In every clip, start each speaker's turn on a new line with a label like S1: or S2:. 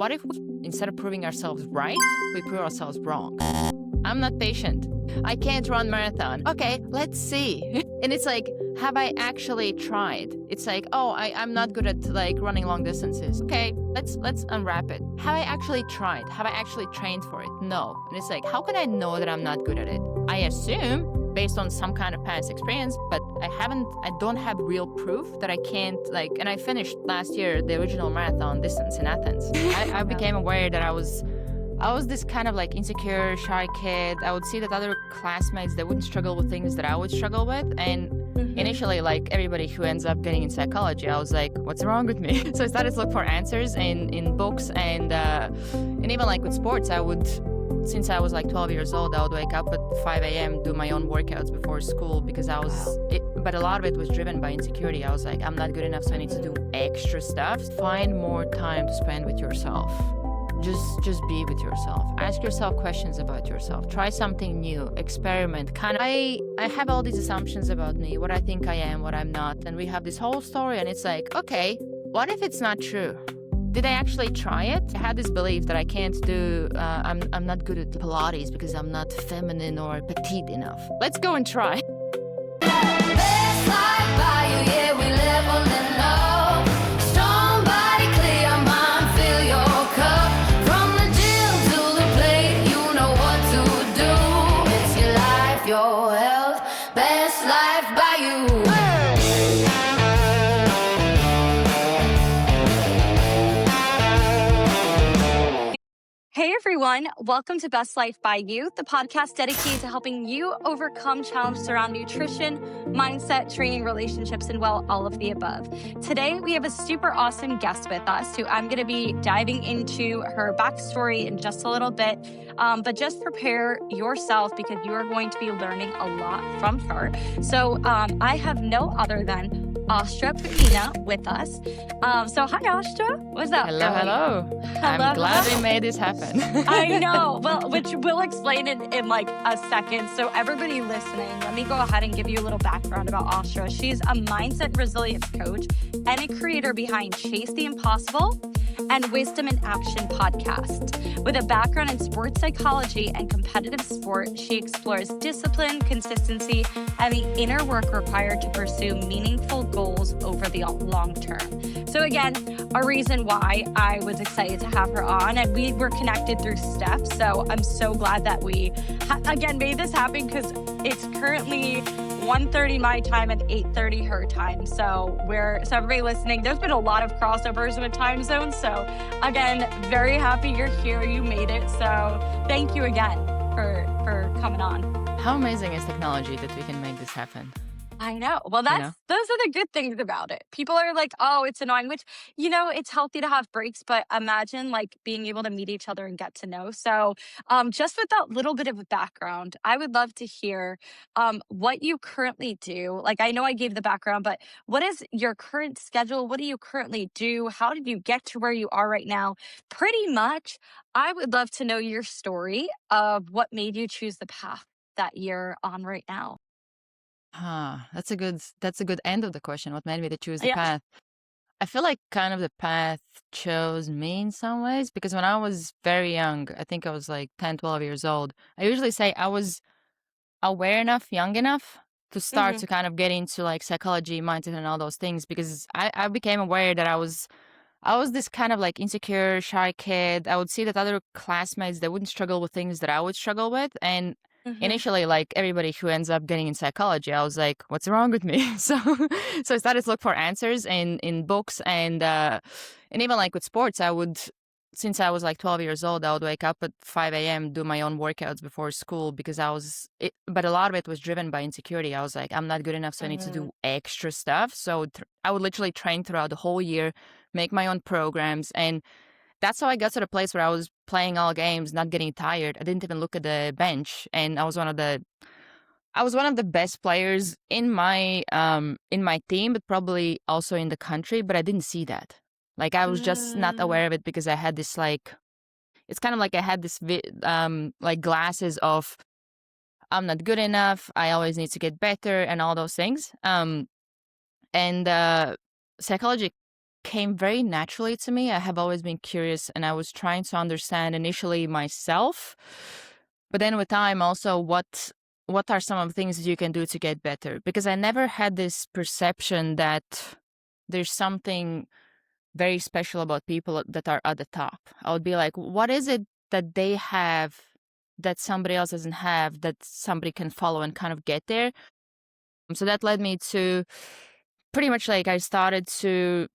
S1: What if instead of proving ourselves right, we prove ourselves wrong? I'm not patient. I can't run marathon. Okay, let's see. And it's like, have I actually tried? It's like, oh, I'm not good at like running long distances. Okay, let's unwrap it. Have I actually tried? Have I actually trained for it? No. And it's like, how can I know that I'm not good at it? I assume based on some kind of past experience, but I don't have real proof that I can't and I finished last year the original marathon distance in Athens. I became aware that I was this kind of like insecure, shy kid. I would see that other classmates, they wouldn't struggle with things that I would struggle with. And initially, like everybody who ends up getting in psychology, I was like, what's wrong with me? So I started to look for answers in books and even like with sports, since I was like 12 years old, I would wake up at 5 a.m., do my own workouts before school because but a lot of it was driven by insecurity. I was like, I'm not good enough, so I need to do extra stuff. Find more time to spend with yourself. Just be with yourself. Ask yourself questions about yourself. Try something new. Experiment. I have all these assumptions about me, what I think I am, what I'm not. And we have this whole story and it's like, okay, what if it's not true? Did I actually try it? I had this belief that I can't do, I'm not good at Pilates because I'm not feminine or petite enough. Let's go and try.
S2: Hey everyone, welcome to Best Life by You, the podcast dedicated to helping you overcome challenges around nutrition, mindset, training, relationships, and well, all of the above. Today, we have a super awesome guest with us who I'm going to be diving into her backstory in just a little bit, but just prepare yourself because you are going to be learning a lot from her. So I have no other than Austra Putnina with us. So hi, Austra. What's up?
S1: Hello. I'm glad we made this happen.
S2: I know. Well, which we'll explain in like a second. So everybody listening, let me go ahead and give you a little background about Austra. She's a mindset resilience coach and a creator behind Chase the Impossible and Wisdom in Action podcast. With a background in sports psychology and competitive sport, she explores discipline, consistency, and the inner work required to pursue meaningful goals over the long term. So again, a reason why I was excited to have her on, and we were connected through Steph. So I'm so glad that we again made this happen because it's currently 1:30 my time and 8:30 her time. So everybody listening, there's been a lot of crossovers with time zones. So again, very happy you're here. You made it. So thank you again for coming on.
S1: How amazing is technology that we can make this happen?
S2: I know. Well, those are the good things about it. People are like, oh, it's annoying, which, it's healthy to have breaks, but imagine like being able to meet each other and get to know. So just with that little bit of a background, I would love to hear what you currently do. Like, I know I gave the background, but what is your current schedule? What do you currently do? How did you get to where you are right now? Pretty much, I would love to know your story of what made you choose the path that you're on right now.
S1: That's a good end of the question. What made me to choose the path? I feel like kind of the path chose me in some ways because when I was very young, I think I was like 10, 12 years old. I usually say I was aware enough, young enough to start to kind of get into like psychology, mindset and all those things because I became aware that I was this kind of like insecure, shy kid. I would see that other classmates, they wouldn't struggle with things that I would struggle with. And initially, like everybody who ends up getting in psychology, I was like, what's wrong with me? So I started to look for answers in books and even like with sports, since I was like 12 years old, I would wake up at 5 a.m., do my own workouts before school because but a lot of it was driven by insecurity. I was like, I'm not good enough, so I need to do extra stuff. So I would literally train throughout the whole year, make my own programs. And that's how I got to the place where I was playing all games, not getting tired. I didn't even look at the bench. And I was one of the best players in my team, but probably also in the country, but I didn't see that. Like I was just not aware of it because I had this it's kind of like I had this like glasses of I'm not good enough. I always need to get better and all those things. And psychology came very naturally to me. I have always been curious, and I was trying to understand initially myself, but then with time also what are some of the things that you can do to get better? Because I never had this perception that there's something very special about people that are at the top. I would be like, what is it that they have that somebody else doesn't have, that somebody can follow and kind of get there? So that led me to pretty much like I started to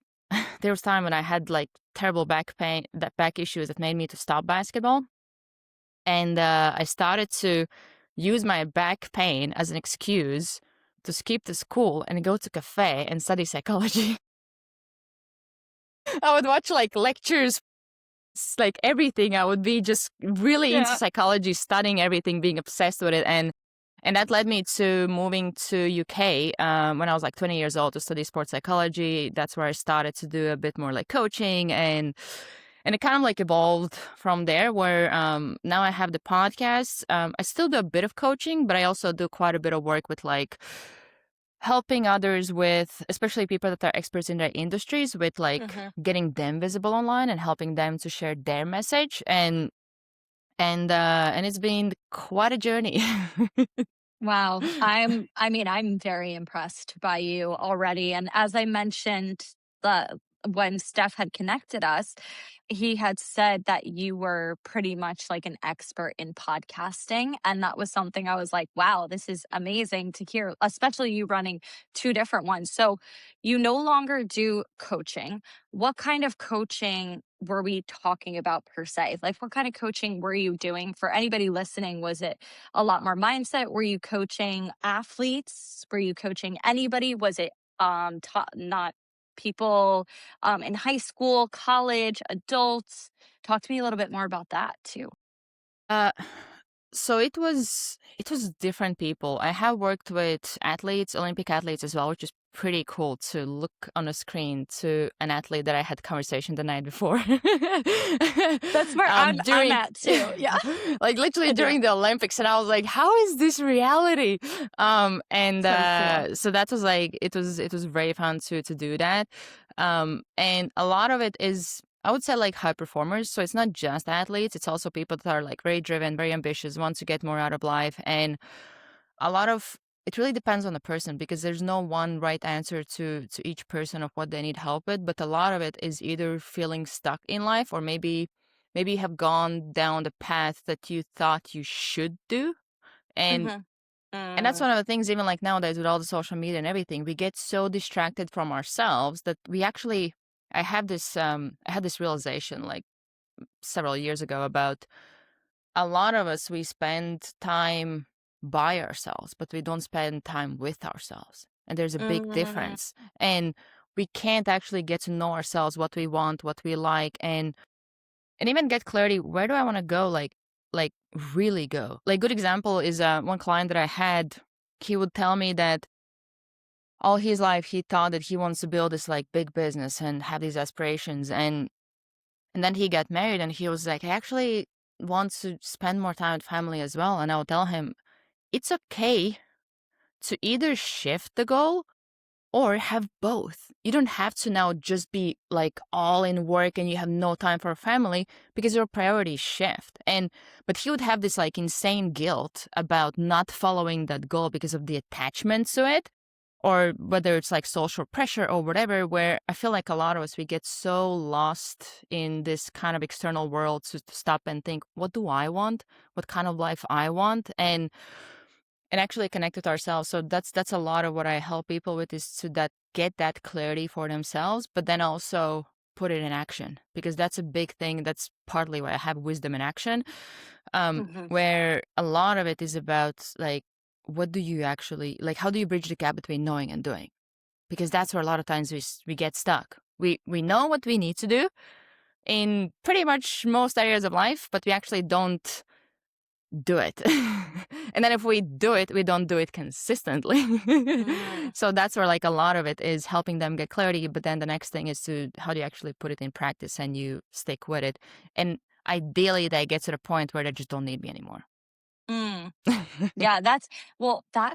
S1: there was time when I had like terrible back pain, that back issues that made me to stop basketball. And I started to use my back pain as an excuse to skip the school and go to cafe and study psychology. I would watch like lectures, like everything. I would be just really into psychology, studying everything, being obsessed with it. And that led me to moving to UK when I was like 20 years old to study sports psychology. That's where I started to do a bit more like coaching, and it kind of like evolved from there, where now I have the podcast. I still do a bit of coaching, but I also do quite a bit of work with like helping others with, especially people that are experts in their industries, with like getting them visible online and helping them to share their message. And it's been quite a journey.
S2: Wow. I'm very impressed by you already. And as I mentioned, when Steph had connected us, he had said that you were pretty much like an expert in podcasting. And that was something I was like, wow, this is amazing to hear, especially you running two different ones. So you no longer do coaching. What kind of coaching were we talking about per se? Like, what kind of coaching were you doing? For anybody listening, was it a lot more mindset? Were you coaching athletes? Were you coaching anybody? Was it not people in high school, college, adults? Talk to me a little bit more about that too.
S1: Uh, so it was different people. I have worked with athletes, Olympic athletes as well, which is pretty cool to look on a screen to an athlete that I had conversation the night before.
S2: That's where I'm at too. Yeah.
S1: Like literally during the Olympics, and I was like, how is this reality? And
S2: cool.
S1: so that was like it was very fun to do that. And a lot of it is, I would say, like high performers. So it's not just athletes, it's also people that are like very driven, very ambitious, want to get more out of life. And a lot of it really depends on the person, because there's no one right answer to each person of what they need help with. But a lot of it is either feeling stuck in life, or maybe you have gone down the path that you thought you should do. And that's one of the things, even like nowadays with all the social media and everything, we get so distracted from ourselves that we actually, I had this realization like several years ago about a lot of us, we spend time by ourselves, but we don't spend time with ourselves. And there's a big difference. And we can't actually get to know ourselves, what we want, what we like, and even get clarity. Where do I want to go? Like really go. Like good example is one client that I had. He would tell me that all his life he thought that he wants to build this like big business and have these aspirations, and then he got married and he was like, I actually want to spend more time with family as well. And I would tell him, it's okay to either shift the goal or have both. You don't have to now just be like all in work and you have no time for family, because your priorities shift. But he would have this like insane guilt about not following that goal because of the attachment to it, or whether it's like social pressure or whatever, where I feel like a lot of us, we get so lost in this kind of external world to stop and think, what do I want? What kind of life I want? And actually connect with ourselves. So that's a lot of what I help people with, is to get that clarity for themselves, but then also put it in action, because that's a big thing. That's partly why I have wisdom in action, where a lot of it is about like, what do you actually like? How do you bridge the gap between knowing and doing? Because that's where a lot of times we get stuck. We know what we need to do in pretty much most areas of life, but we actually don't do it. And then if we do it, we don't do it consistently. So that's where like a lot of it is helping them get clarity. But then the next thing is to, how do you actually put it in practice and you stick with it? And ideally they get to the point where they just don't need me anymore.
S2: Mm. Yeah, that's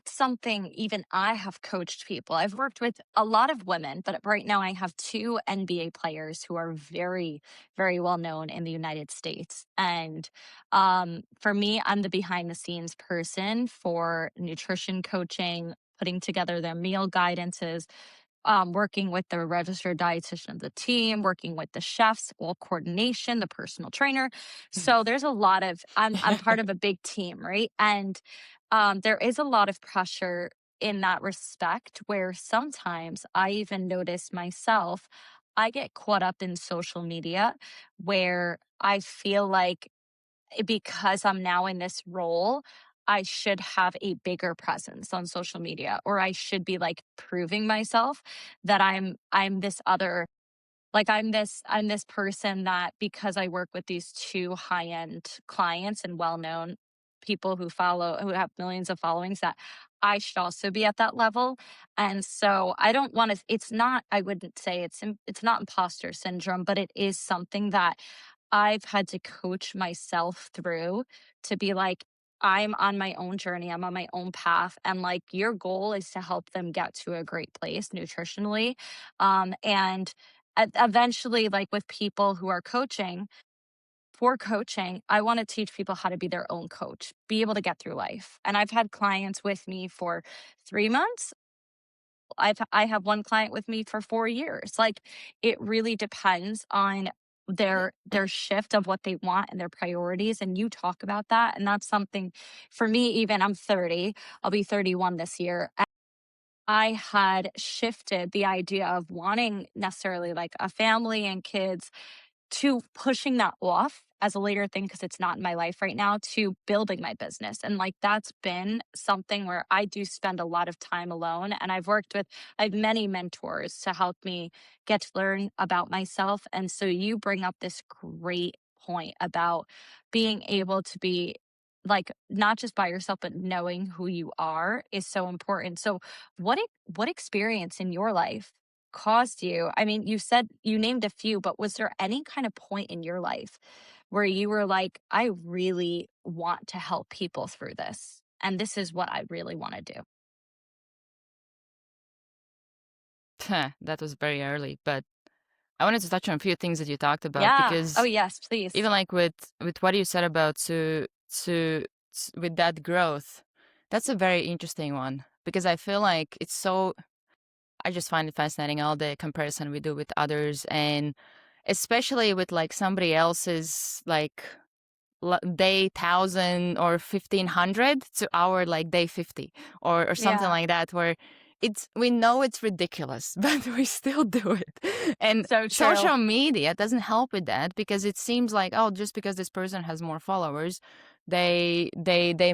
S2: something even I have coached people. I've worked with a lot of women, but right now I have two NBA players who are very, very well known in the United States. And for me, I'm the behind the scenes person for nutrition coaching, putting together their meal guidances, working with the registered dietitian of the team, working with the chefs, all coordination, the personal trainer. So there's a lot of I'm part of a big team, right? And there is a lot of pressure in that respect where sometimes I even notice myself, I get caught up in social media where I feel like because I'm now in this role, I should have a bigger presence on social media, or I should be like proving myself that I'm this other, like I'm this person that, because I work with these two high-end clients and well-known people who have millions of followings, that I should also be at that level. And so I don't want to, it's not, I wouldn't say it's not imposter syndrome, but it is something that I've had to coach myself through to be like, I'm on my own journey. I'm on my own path. And like, your goal is to help them get to a great place nutritionally. And eventually, like with people who are coaching, for coaching, I want to teach people how to be their own coach, be able to get through life. And I've had clients with me for 3 months. I have one client with me for 4 years. Like, it really depends on their shift of what they want and their priorities. And you talk about that. And that's something for me, even I'm 30, I'll be 31 this year. I had shifted the idea of wanting necessarily like a family and kids to pushing that off as a later thing because it's not in my life right now, to building my business. And like, that's been something where I do spend a lot of time alone. And I have many mentors to help me get to learn about myself. And so you bring up this great point about being able to be like not just by yourself, but knowing who you are is so important. So what experience in your life caused you, I mean, you said you named a few, but was there any kind of point in your life where you were like, I really want to help people through this, and this is what I really want to do?
S1: That was very early, but I wanted to touch on a few things that you talked about
S2: Yeah. Oh,
S1: because
S2: yes, please.
S1: even like with what you said about with that growth, that's a very interesting one because I feel like it's so. I just find it fascinating all the comparison we do with others, and especially with like somebody else's like day 1,000 or 1,500 to our like day 50 or something
S2: Yeah.
S1: like that, where we know it's ridiculous, but we still do it. And
S2: So true.
S1: social media doesn't help with that because it seems like, oh, just because this person has more followers, they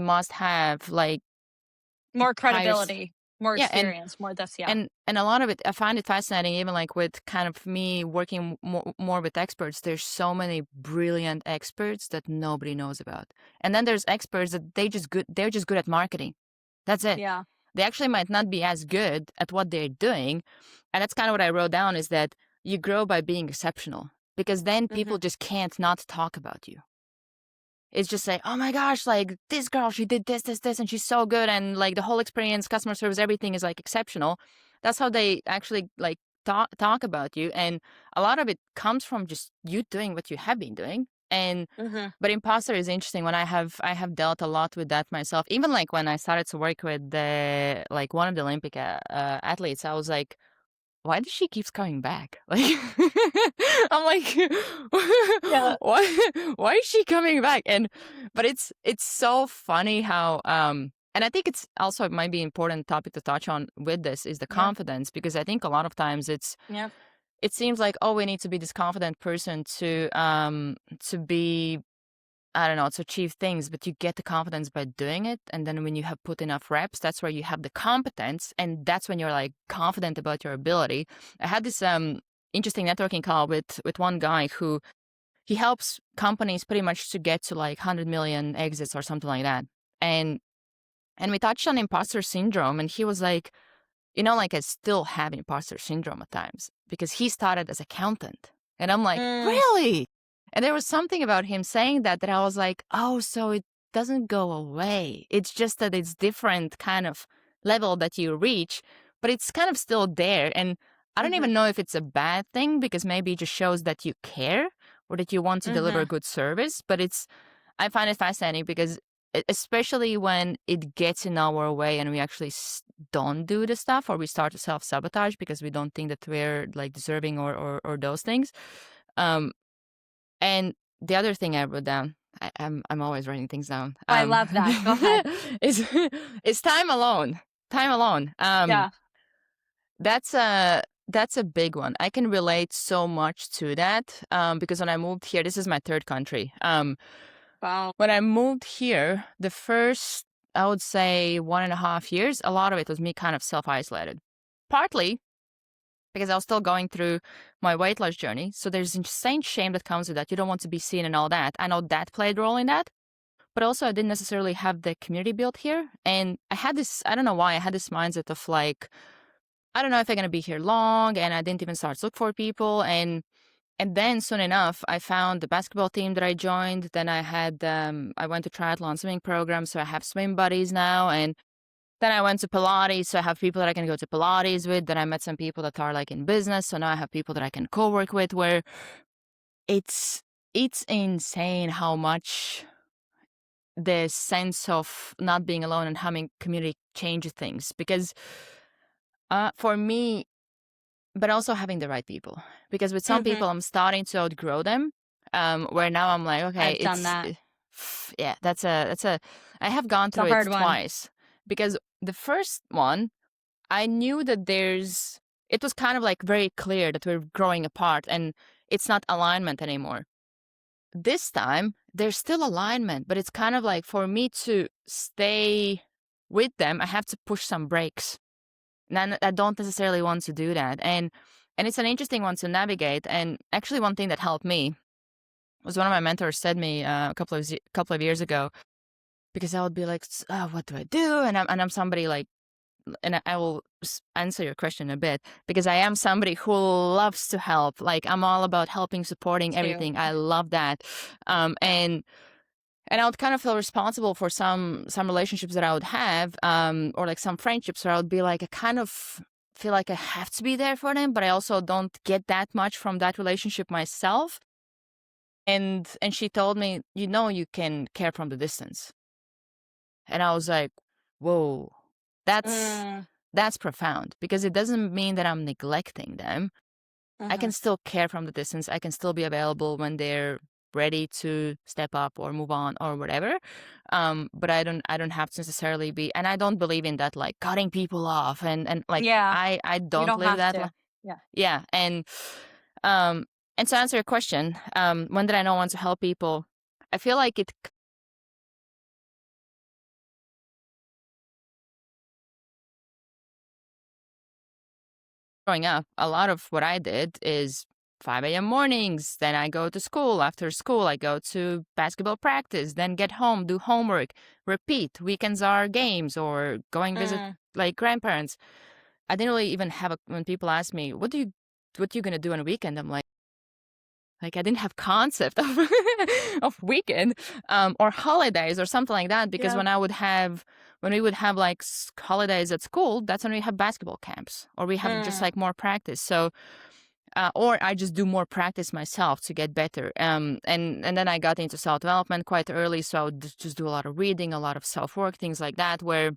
S1: must have like
S2: More
S1: higher
S2: credibility, more
S1: yeah.
S2: experience, more this. Yeah.
S1: And a lot of it, I find it fascinating, even like with kind of me working more with experts. There's so many brilliant experts that nobody knows about. And then there's experts that they're just good at marketing. That's it.
S2: Yeah.
S1: They actually might not be as good at what they're doing. And that's kind of what I wrote down, is that you grow by being exceptional, because then
S2: Hmm.
S1: people just can't not talk about you. It's just like, oh my gosh, like this girl, she did this, and she's so good. And like the whole experience, customer service, everything is like exceptional. That's how they actually like talk about you. And a lot of it comes from just you doing what you have been doing. And,
S2: Hmm.
S1: but imposter is interesting. When I have dealt a lot with that myself, even like when I started to work with like one of the Olympic athletes, I was like, why does she keeps coming back? Like, I'm like,
S2: Yeah.
S1: why is she coming back? And but it's so funny how and I think it's also, it might be important topic to touch on with this, is the
S2: Yeah.
S1: confidence, because I think a lot of times
S2: Yeah.
S1: it seems like, oh, we need to be this confident person to be, I don't know, to achieve things, but you get the confidence by doing it. And then when you have put enough reps, that's where you have the competence. And that's when you're like confident about your ability. I had this interesting networking call with one guy who he helps companies pretty much to get to like 100 million exits or something like that. And we touched on imposter syndrome, and he was like, like I still have imposter syndrome at times because he started as accountant. And I'm like,
S2: Mm.
S1: really? And there was something about him saying that I was like, oh, so doesn't go away. It's just that it's different kind of level that you reach, but it's kind of still there. And I don't even know if it's a bad thing, because maybe it just shows that you care or that you want to deliver good service. But I find it fascinating because especially when it gets in our way and we actually don't do the stuff, or we start to self-sabotage because we don't think that we're like deserving or those things. And the other thing I wrote down, I'm always writing things down.
S2: I love that. Go ahead.
S1: is time alone. Time alone.
S2: Yeah.
S1: That's a big one. I can relate so much to that, because when I moved here, this is my third country.
S2: Wow.
S1: When I moved here, the first, I would say 1.5 years, a lot of it was me kind of self-isolated. Partly because I was still going through my weight loss journey. So there's insane shame that comes with that. You don't want to be seen and all that. I know that played a role in that. But also I didn't necessarily have the community built here. And I had this, I don't know why, I had this mindset of like, I don't know if I'm going to be here long. And I didn't even start to look for people. And then soon enough, I found the basketball team that I joined. Then I went to triathlon swimming program. So I have swim buddies now. And then I went to Pilates. So I have people that I can go to Pilates with. Then I met some people that are like in business. So now I have people that I can co-work with, where it's insane how much the sense of not being alone and having community changes things. Because for me, but also having the right people, because with some people I'm starting to outgrow them, where now I'm like, okay,
S2: I've done that.
S1: Yeah, that's a I have gone through it twice. Because the first one, I knew that it was kind of like very clear that we're growing apart and it's not alignment anymore. This time there's still alignment, but it's kind of like, for me to stay with them, I have to push some brakes. And I don't necessarily want to do that. And it's an interesting one to navigate. And actually one thing that helped me was one of my mentors said me a couple of years ago, because I would be like, oh, what do I do? And I'm somebody like, and I will answer your question a bit, because I am somebody who loves to help. Like, I'm all about helping, supporting, everything. I love that. And I would kind of feel responsible for some relationships that I would have, or like some friendships where I would be like, I kind of feel like I have to be there for them, but I also don't get that much from that relationship myself. And she told me, you can care from the distance. And I was like, whoa, that's profound, because it doesn't mean that I'm neglecting them. I can still care from the distance. I can still be available when they're ready to step up or move on or whatever. But I don't have to necessarily be, and I don't believe in that, like cutting people off and like, I don't live that. Yeah. And to answer your question, when did I know when to help people? I feel like it growing up, a lot of what I did is 5 a.m. mornings. Then I go to school. After school, I go to basketball practice, then get home, do homework, repeat. Weekends are games or going visit like grandparents. I didn't really even have when people ask me, what you going to do on a weekend? I'm like I didn't have concept of of weekend or holidays or something like that, because when we would have like holidays at school, that's when we have basketball camps, or we have just like more practice. So or I just do more practice myself to get better. And then I got into self-development quite early, so I would just do a lot of reading, a lot of self-work, things like that, where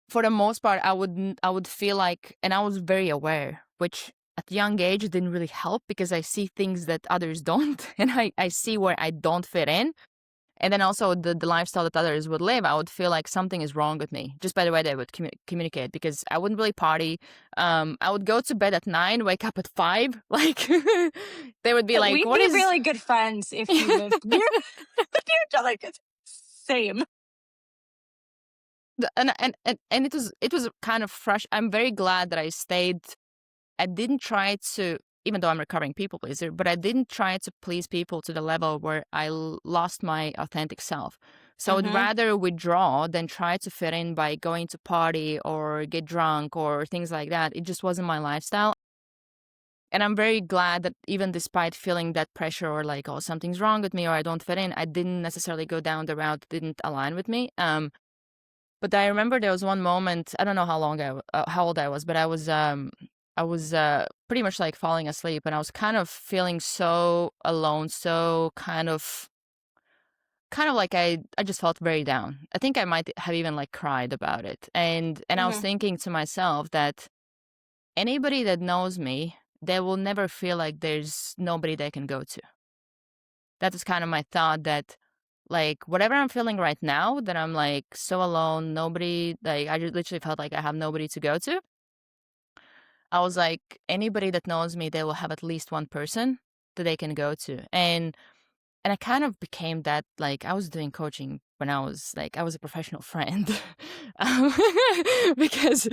S1: for the most part I would feel like, and I was very aware, which at a young age it didn't really help, because I see things that others don't, and I see where I don't fit in. And then also the lifestyle that others would live, I would feel like something is wrong with me, just by the way they would communicate, because I wouldn't really party. I would go to bed at 9, wake up at 5. Like, they would be like,
S2: we'd be really good friends if you lived near each other. Same.
S1: And it was kind of fresh. I'm very glad that I stayed. I didn't try to, even though I'm a recovering people pleaser, but I didn't try to please people to the level where I lost my authentic self. So I would rather withdraw than try to fit in by going to party or get drunk or things like that. It just wasn't my lifestyle. And I'm very glad that even despite feeling that pressure or like, oh, something's wrong with me or I don't fit in, I didn't necessarily go down the route that didn't align with me. But I remember there was one moment, I don't know how old I was, but I was pretty much like falling asleep, and I was kind of feeling so alone, so kind of like I just felt very down. I think I might have even like cried about it. And I was
S2: Hmm.
S1: thinking to myself that anybody that knows me, they will never feel like there's nobody they can go to. That was kind of my thought, that like whatever I'm feeling right now, that I'm like so alone, nobody, like I just literally felt like I have nobody to go to. I was like, anybody that knows me, they will have at least one person that they can go to. And I kind of became that, like, I was doing coaching when I was a professional friend. Um, because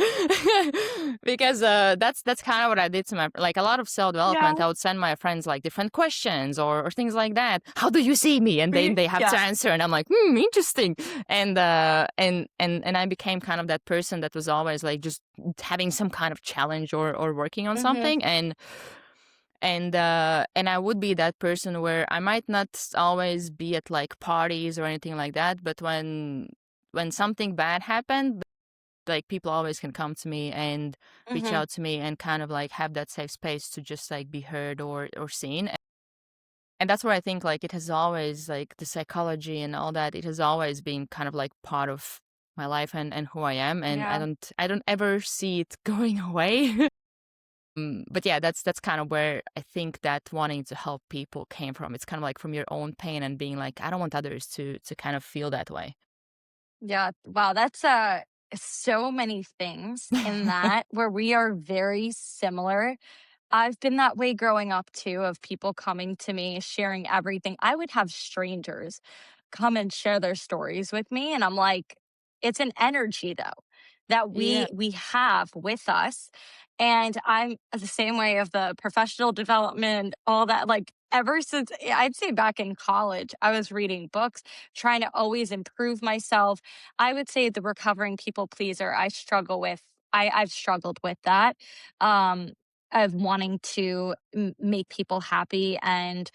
S1: that's kind of what I did to my, like, a lot of
S2: Yeah.
S1: self-development. I would send my friends like different questions or things like that. How do you see me? And then they have
S2: Yeah.
S1: to answer, and I'm like, interesting. And I became kind of that person that was always like just having some kind of challenge or working on
S2: Hmm.
S1: something. And I would be that person where I might not always be at like parties or anything like that, but when something bad happened, like people always can come to me and reach
S2: Hmm.
S1: out to me and kind of like have that safe space to just like be heard or seen. And that's where I think like it has always, like the psychology and all that, it has always been kind of like part of my life and who I am, and
S2: Yeah.
S1: I don't ever see it going away. But yeah, that's kind of where I think that wanting to help people came from. It's kind of like from your own pain and being like, I don't want others to kind of feel that way.
S2: Yeah. Wow. That's so many things in that where we are very similar. I've been that way growing up too, of people coming to me, sharing everything. I would have strangers come and share their stories with me, and I'm like, it's an energy though that
S1: Yeah.
S2: we have with us. And I'm the same way of the professional development, all that. Like ever since I'd say back in college, I was reading books, trying to always improve myself. I would say the recovering people pleaser, I struggle with. I've struggled with that. Um, of wanting to make people happy and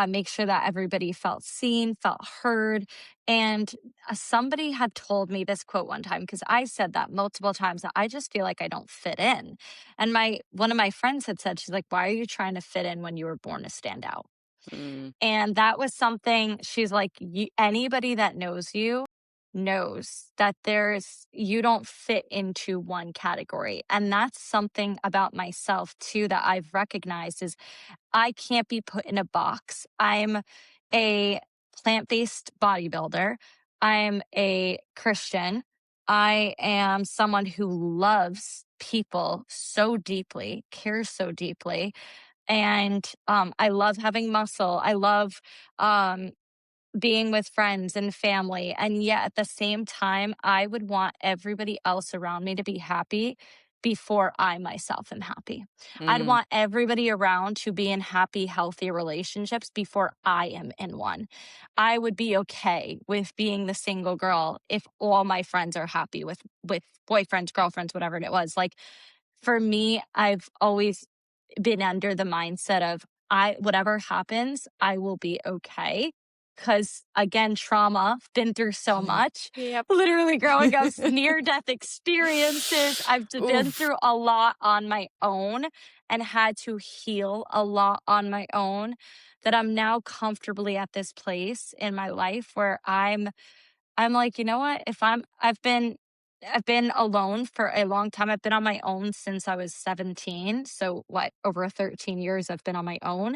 S2: make sure that everybody felt seen, felt heard. And somebody had told me this quote one time, because I said that multiple times, that I just feel like I don't fit in. And my one of my friends had said, she's like, "Why are you trying to fit in when you were born to stand out?"
S1: Mm,
S2: And that was something, she's like, anybody that knows you knows that you don't fit into one category. And that's something about myself too that I've recognized is I can't be put in a box. I'm a plant-based bodybuilder. I'm a Christian. I am someone who loves people so deeply, cares so deeply, and I love having muscle. I love um, being with friends and family. And yet at the same time, I would want everybody else around me to be happy before I myself am happy. I'd
S1: mm,
S2: want everybody around to be in happy, healthy relationships before I am in one. I would be okay with being the single girl if all my friends are happy with boyfriends, girlfriends, whatever it was. Like for me, I've always been under the mindset of I whatever happens, I will be okay. Cause again, trauma, been through so much.
S1: yep.
S2: Literally growing up, near death experiences. I've been
S1: Oof.
S2: through a lot on my own and had to heal a lot on my own, that I'm now comfortably at this place in my life where I'm like, you know what? If I've been alone for a long time. I've been on my own since I was 17. So what, over 13 years I've been on my own.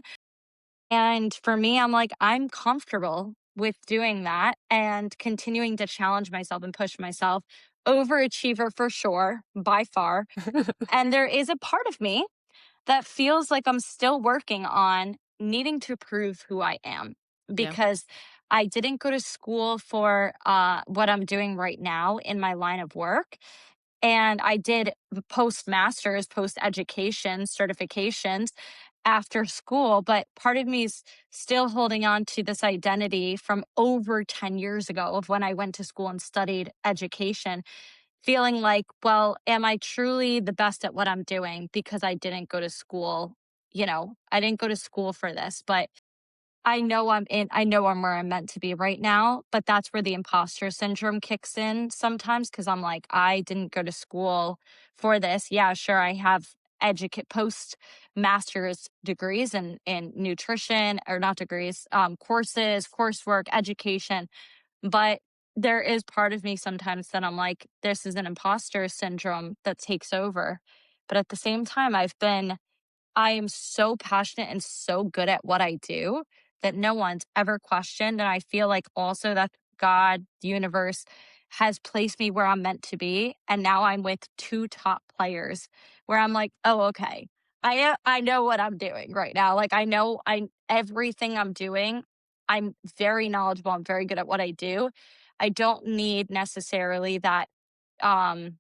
S2: And for me, I'm like, I'm comfortable with doing that and continuing to challenge myself and push myself. Overachiever for sure, by far. And there is a part of me that feels like I'm still working on needing to prove who I am,
S1: Yeah.
S2: because I didn't go to school for what I'm doing right now in my line of work. And I did postmasters, post education certifications after school. But part of me is still holding on to this identity from over 10 years ago of when I went to school and studied education, feeling like, well, am I truly the best at what I'm doing because I didn't go to school, I didn't go to school for this, but I know I'm where I'm meant to be right now, but that's where the imposter syndrome kicks in sometimes because I'm like, I didn't go to school for this. Yeah, sure, I have educate post master's degrees in nutrition, or not degrees, courses, coursework, education, but there is part of me sometimes that I'm like, this is an imposter syndrome that takes over. But at the same time, I am so passionate and so good at what I do that no one's ever questioned. And I feel like also that God, the universe, has placed me where I'm meant to be. And now I'm with two top players where I'm like, oh, okay. I know what I'm doing right now. Like I everything I'm doing, I'm very knowledgeable. I'm very good at what I do. I don't need necessarily that um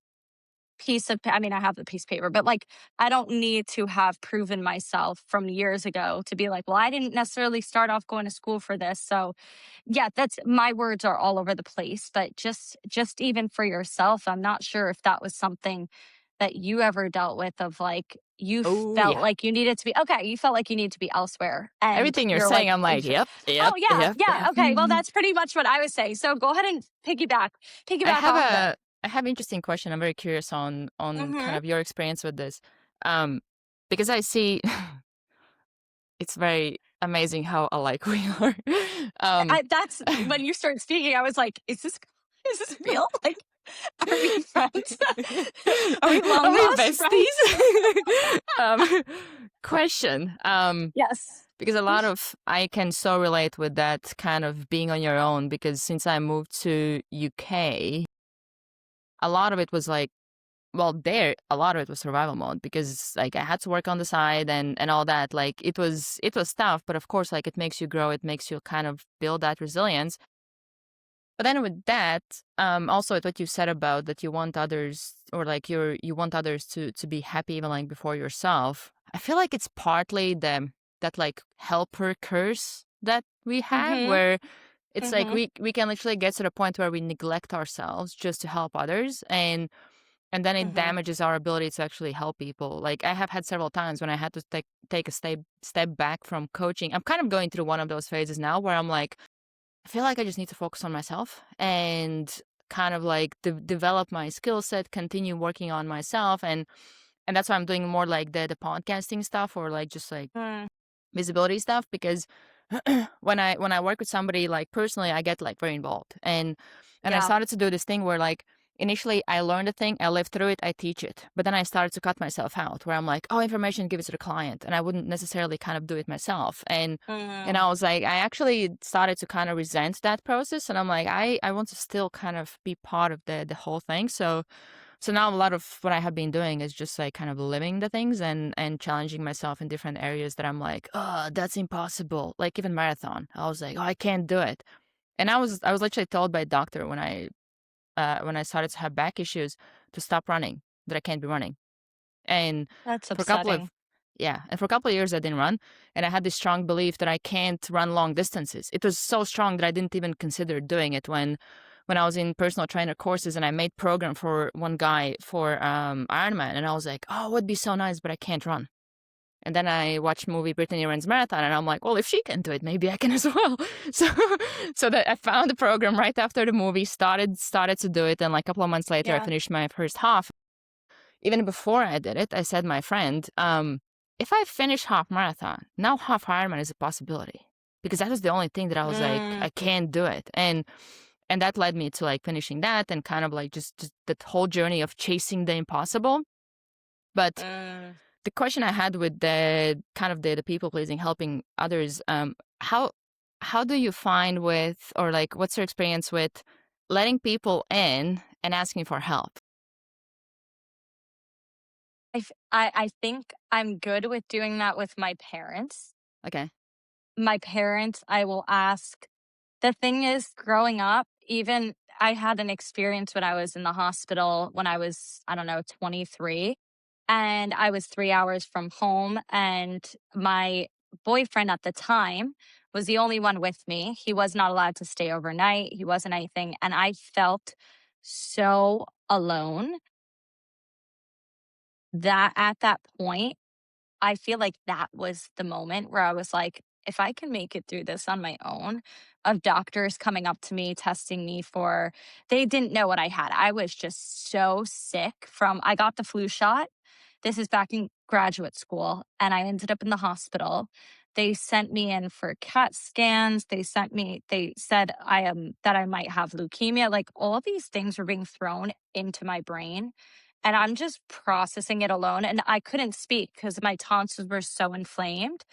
S2: I mean, I have the piece of paper, but like, I don't need to have proven myself from years ago to be like, well, I didn't necessarily start off going to school for this. So yeah, that's my words are all over the place, but just even for yourself, I'm not sure if that was something that you ever dealt with of like, you
S1: Oh
S2: felt
S1: yeah.
S2: like you needed to be okay, you felt like you need to be elsewhere. And
S1: Everything you're
S2: you're
S1: saying,
S2: like,
S1: I'm like, yep,
S2: oh
S1: yep,
S2: yeah,
S1: yep,
S2: yeah,
S1: yep.
S2: okay. Well, that's pretty much what I was saying. So go ahead and
S1: I
S2: piggyback
S1: have
S2: off of it.
S1: I have an interesting question. I'm very curious on
S2: Mm-hmm.
S1: kind of your experience with this. Um, because I see it's very amazing how alike we are. Um,
S2: That's when you start speaking, I was like, is this real? Like, are we friends? Are we
S1: are
S2: long
S1: we
S2: lost friends?
S1: besties? Question.
S2: Yes.
S1: Because a lot of I can so relate with that kind of being on your own because since I moved to UK, a lot of it was like well there a lot of it was survival mode because like I had to work on the side and all that like it was tough but of course like it makes you grow it makes you kind of build that resilience but then with that also with what you said about that you want others or like you want others to be happy even like before yourself I feel like it's partly the that like helper curse that we have
S2: Mm-hmm.
S1: where it's like
S2: Mm-hmm.
S1: we can literally get to the point where we neglect ourselves just to help others and then it
S2: Mm-hmm.
S1: damages our ability to actually help people. Like I have had several times when I had to take a step back from coaching. I'm kind of going through one of those phases now where I'm like, I feel like I just need to focus on myself and kind of like develop my skill set, continue working on myself, and that's why I'm doing more like the podcasting stuff or like just like
S2: Mm.
S1: visibility stuff because when I work with somebody like personally I get like very involved and I
S2: Yeah.
S1: started to do this thing where like initially I learned a thing I live through it I teach it but then I started to cut myself out where I'm like oh information give it to the client and I wouldn't necessarily kind of do it myself and
S2: Mm.
S1: I was like I actually started to kind of resent that process and I'm like I want to still kind of be part of the whole thing so now a lot of what I have been doing is just like kind of living the things and challenging myself in different areas that I'm like, oh, that's impossible. Like even marathon, I was like, oh, I can't do it. And I was literally told by a doctor when I started to have back issues to stop running that I can't be running. And
S2: That's
S1: for a couple of
S2: upsetting.
S1: yeah, and for a couple of years I didn't run, and I had this strong belief that I can't run long distances. It was so strong that I didn't even consider doing it when I was in personal trainer courses and I made program for one guy for Ironman, and I was like, oh, it would be so nice, but I can't run. And then I watched movie Brittany runs marathon, and I'm like, well, if she can do it, maybe I can as well. So, so that I found the program right after the movie, started to do it, and like a couple of months later, I
S2: Yeah.
S1: finished my first half. Even before I did it, I said to my friend, if I finish half marathon, now half Ironman is a possibility. Because that was the only thing that I was like,
S2: Mm.
S1: I can't do it. And that led me to like finishing that and kind of like just that whole journey of chasing the impossible. But
S2: Mm.
S1: the question I had with the kind of the people pleasing, helping others, how how do you find with or like what's your experience with letting people in and asking for help?
S2: I think I'm good with doing that with my parents.
S1: Okay.
S2: My parents, I will ask. The thing is, growing up, even I had an experience when I was in the hospital when I was, I don't know, 23. And I was 3 hours from home. And my boyfriend at the time was the only one with me. He was not allowed to stay overnight, he wasn't anything. And I felt so alone that at that point, I feel like that was the moment where I was like, if I can make it through this on my own, of doctors coming up to me, testing me for, they didn't know what I had. I was just so sick I got the flu shot. This is back in graduate school, and I ended up in the hospital. They sent me in for CAT scans. They said that I might have leukemia. Like, all these things were being thrown into my brain. And I'm just processing it alone. And I couldn't speak because my tonsils were so inflamed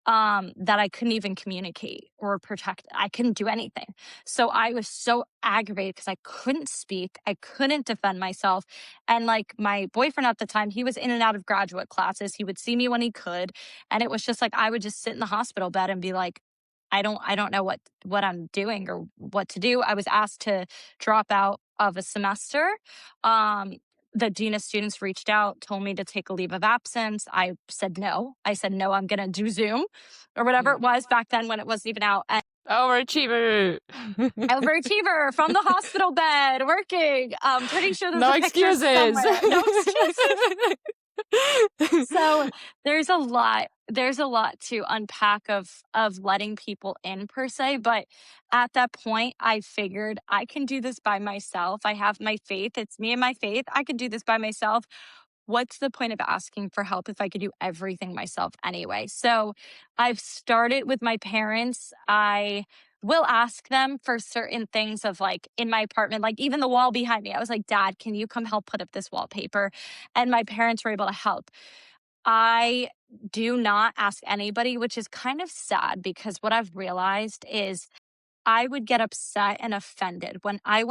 S2: that I couldn't even communicate or protect. I couldn't do anything. So I was so aggravated because I couldn't speak. I couldn't defend myself. And like, my boyfriend at the time, he was in and out of graduate classes. He would see me when he could. And it was just like, I would just sit in the hospital bed and be like, I don't know what I'm doing or what to do. I was asked to drop out of a semester. The dean of students reached out, told me to take a leave of absence. I said no. I said, no, I'm going to do Zoom or whatever it was back then when it wasn't even out. And
S1: Overachiever.
S2: overachiever from the hospital bed working. Pretty sure there's
S1: No
S2: a picture
S1: excuses.
S2: somewhere. No excuses. So there's a lot to unpack of letting people in, per se. But at that point, I figured I can do this by myself. I have my faith. It's me and my faith. I can do this by myself. What's the point of asking for help if I could do everything myself anyway? So I've started with my parents. I will ask them for certain things of, like, in my apartment, like even the wall behind me. I was like, Dad, can you come help put up this wallpaper? And my parents were able to help. I do not ask anybody, which is kind of sad, because what I've realized is I would get upset and offended when I've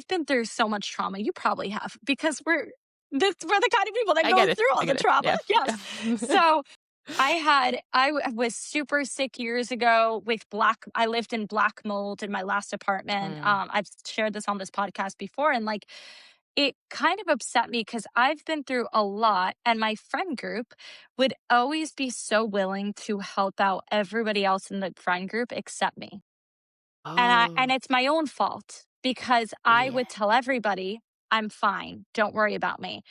S2: been through so much trauma. You probably have, because we're the kind of people that go through all the trauma.
S1: Yeah.
S2: Yes.
S1: Yeah.
S2: So I was super sick years ago with I lived in black mold in my last apartment. I've shared this on this podcast before, and like, it kind of upset me because I've been through a lot, and my friend group would always be so willing to help out everybody else in the friend group except me. And it's my own fault, because I would tell everybody, I'm fine, don't worry about me.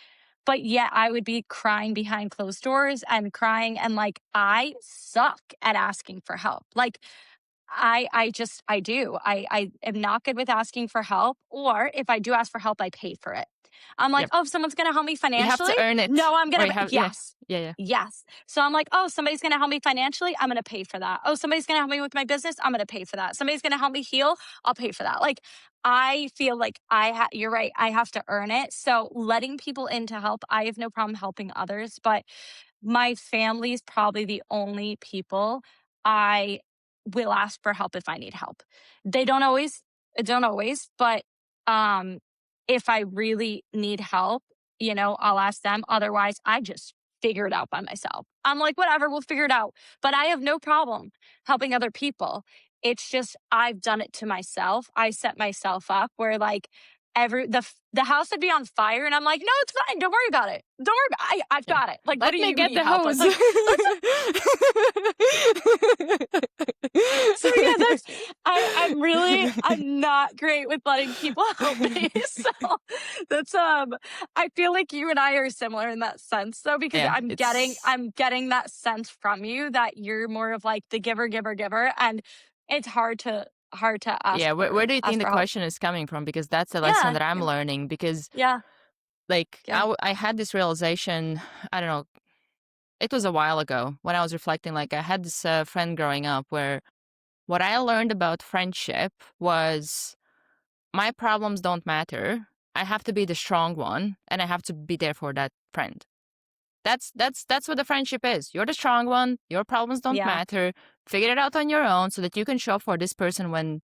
S2: But yet I would be crying behind closed doors and crying, and like, I suck at asking for help. Like, I do. I am not good with asking for help. Or if I do ask for help, I pay for it. I'm like, oh, if someone's going to help me financially.
S1: You have to earn it.
S2: No, I'm going to. Yes.
S1: Yeah.
S2: Yes. So I'm like, oh, somebody's going to help me financially. I'm going to pay for that. Oh, somebody's going to help me with my business. I'm going to pay for that. Somebody's going to help me heal. I'll pay for that. Like, I feel like you're right. I have to earn it. So letting people in to help, I have no problem helping others, but my family is probably the only people I will ask for help if I need help. They don't always, but if I really need help, I'll ask them. Otherwise, I just figure it out by myself. I'm like, whatever, we'll figure it out. But I have no problem helping other people. It's just, I've done it to myself. I set myself up where, like, the house would be on fire, and I'm like, no, it's fine. Don't worry about it. Don't worry about it. I've got it. Like,
S1: Let me get the
S2: help?
S1: hose.
S2: Like, so yeah, I'm not great with letting people help me. So that's I feel like you and I are similar in that sense, though, because I'm getting that sense from you that you're more of like the giver, and it's hard to ask.
S1: Yeah, where do you think the question is coming from? Because that's the lesson that I'm learning. Because I had this realization, I don't know, it was a while ago when I was reflecting. Like, I had this friend growing up where what I learned about friendship was my problems don't matter. I have to be the strong one, and I have to be there for that friend. That's what the friendship is. You're the strong one. Your problems don't matter. Figure it out on your own so that you can show up for this person when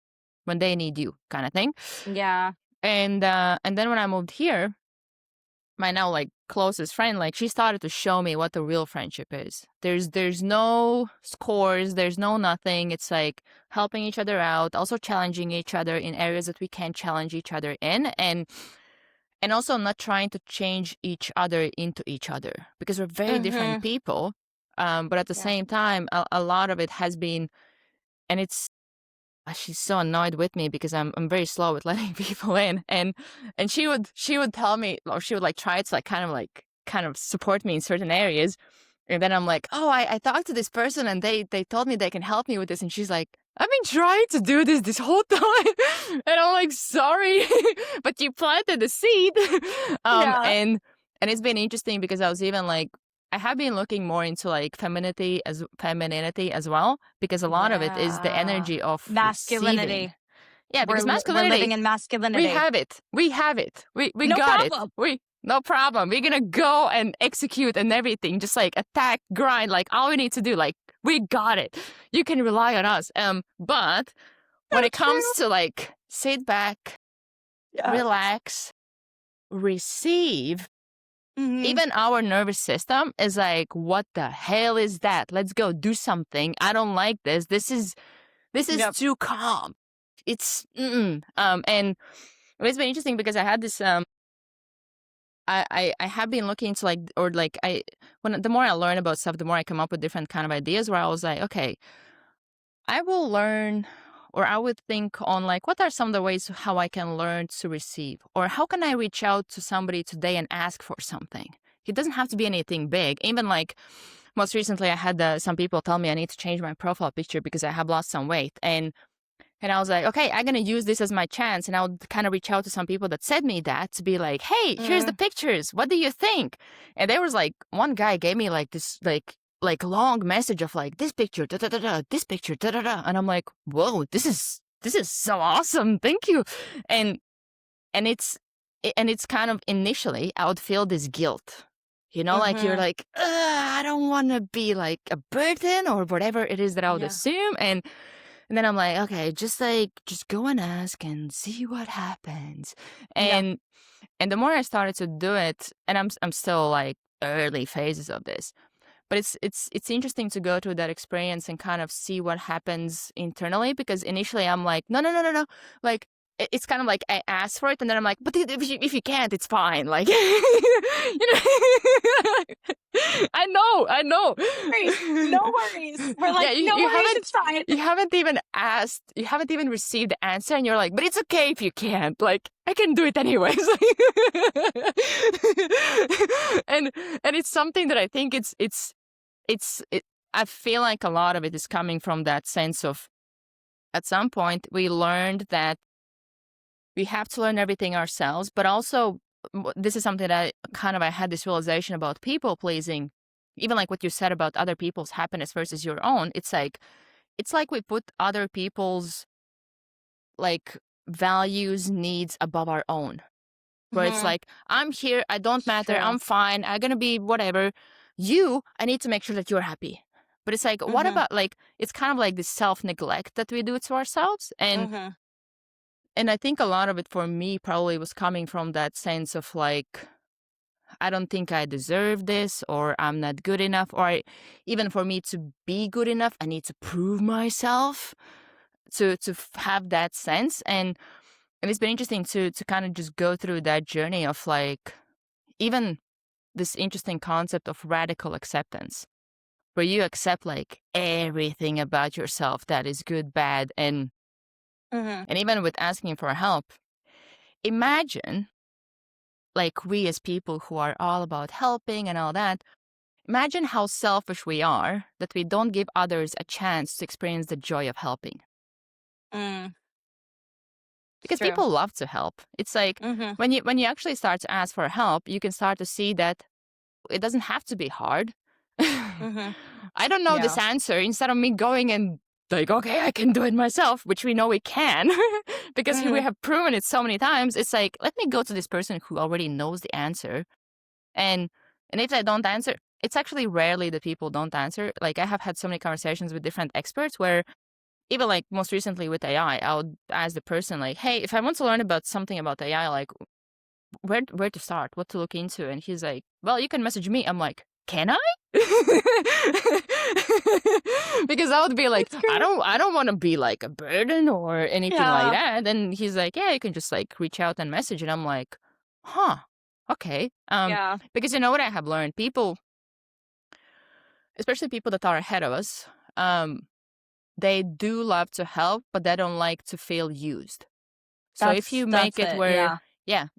S1: they need you, kind of thing.
S2: Yeah.
S1: And then when I moved here, my now like closest friend, like, she started to show me what the real friendship is. There's no scores. There's no nothing. It's like helping each other out, also challenging each other in areas that we can't challenge each other in, and also not trying to change each other into each other, because we're very different people. But at the same time, a lot of it has been, and it's, she's so annoyed with me because I'm very slow with letting people in, and she would tell me, or she would like try to like kind of support me in certain areas, And then I'm like, oh, I talked to this person and they told me they can help me with this. And she's like, I've been trying to do this whole time. And I'm like, sorry, but you planted the seed. And it's been interesting because I was even like, I have been looking more into like femininity as well, because a lot of it is the energy of
S2: masculinity.
S1: Receiving. Yeah, because
S2: we're living in masculinity.
S1: We have it. We
S2: No
S1: got
S2: problem.
S1: it. No problem. We're gonna go and execute and everything. Just like attack, grind, like all we need to do. Like we got it. You can rely on us. But when it comes to like sit back, relax, receive, even our nervous system is like, what the hell is that? Let's go do something. I don't like this. This is too calm. It's and it's been interesting because I had this I have been looking into like, or like the more I learn about stuff, the more I come up with different kind of ideas where I was like, okay, I will learn, or I would think on like, what are some of the ways how I can learn to receive, or how can I reach out to somebody today and ask for something? It doesn't have to be anything big. Even like most recently, I had some people tell me I need to change my profile picture because I have lost some weight. And I was like, okay, I'm going to use this as my chance. And I would kind of reach out to some people that said me that to be like, hey, here's the pictures. What do you think? And there was like, one guy gave me like this, like long message of like, this picture, da-da-da-da, this picture, da-da-da. And I'm like, whoa, this is so awesome. Thank you. And it's kind of initially, I would feel this guilt. You know, like you're like, I don't want to be like a burden or whatever it is that I would assume. And then I'm like, okay, just go and ask and see what happens. And the more I started to do it, and I'm still like early phases of this, but it's interesting to go through that experience and kind of see what happens internally, because initially I'm like, no. Like, it's kind of like I asked for it, and then I'm like, but if you can't, it's fine. Like, you know, I know.
S2: No worries. We're like, no worries, it's fine.
S1: You haven't even asked. You haven't even received the answer, and you're like, but it's okay if you can't. Like, I can do it anyways. and it's something that I think I feel like a lot of it is coming from that sense of, at some point we learned that we have to learn everything ourselves, but also this is something that I had this realization about people pleasing, even like what you said about other people's happiness versus your own. It's like we put other people's like values, needs above our own, where it's like, I'm here, I don't matter, I'm fine, I'm gonna be whatever. I need to make sure that you're happy. But it's like, what about like, it's kind of like this self-neglect that we do to ourselves. And I think a lot of it for me probably was coming from that sense of like, I don't think I deserve this, or I'm not good enough, or even for me to be good enough, I need to prove myself to have that sense. And it's been interesting to kind of just go through that journey of like, even this interesting concept of radical acceptance, where you accept like everything about yourself that is good, bad, and even with asking for help. Imagine, like, we as people who are all about helping and all that, imagine how selfish we are that we don't give others a chance to experience the joy of helping. Because people love to help. It's like, when you actually start to ask for help, you can start to see that it doesn't have to be hard. I don't know this answer. Instead of me going and like, okay, I can do it myself, which we know we can, because we have proven it so many times. It's like, let me go to this person who already knows the answer. And if they don't answer, it's actually rarely that people don't answer. Like, I have had so many conversations with different experts where, even like most recently with AI, I would ask the person like, hey, if I want to learn about something about AI, like where to start, what to look into? And he's like, well, you can message me. I'm like, can I? Because I would be like, I don't want to be like a burden or anything like that. And he's like, yeah, you can just like reach out and message. And I'm like, huh, okay. Because you know what I have learned? People, especially people that are ahead of us, they do love to help, but they don't like to feel used. So if you make it where,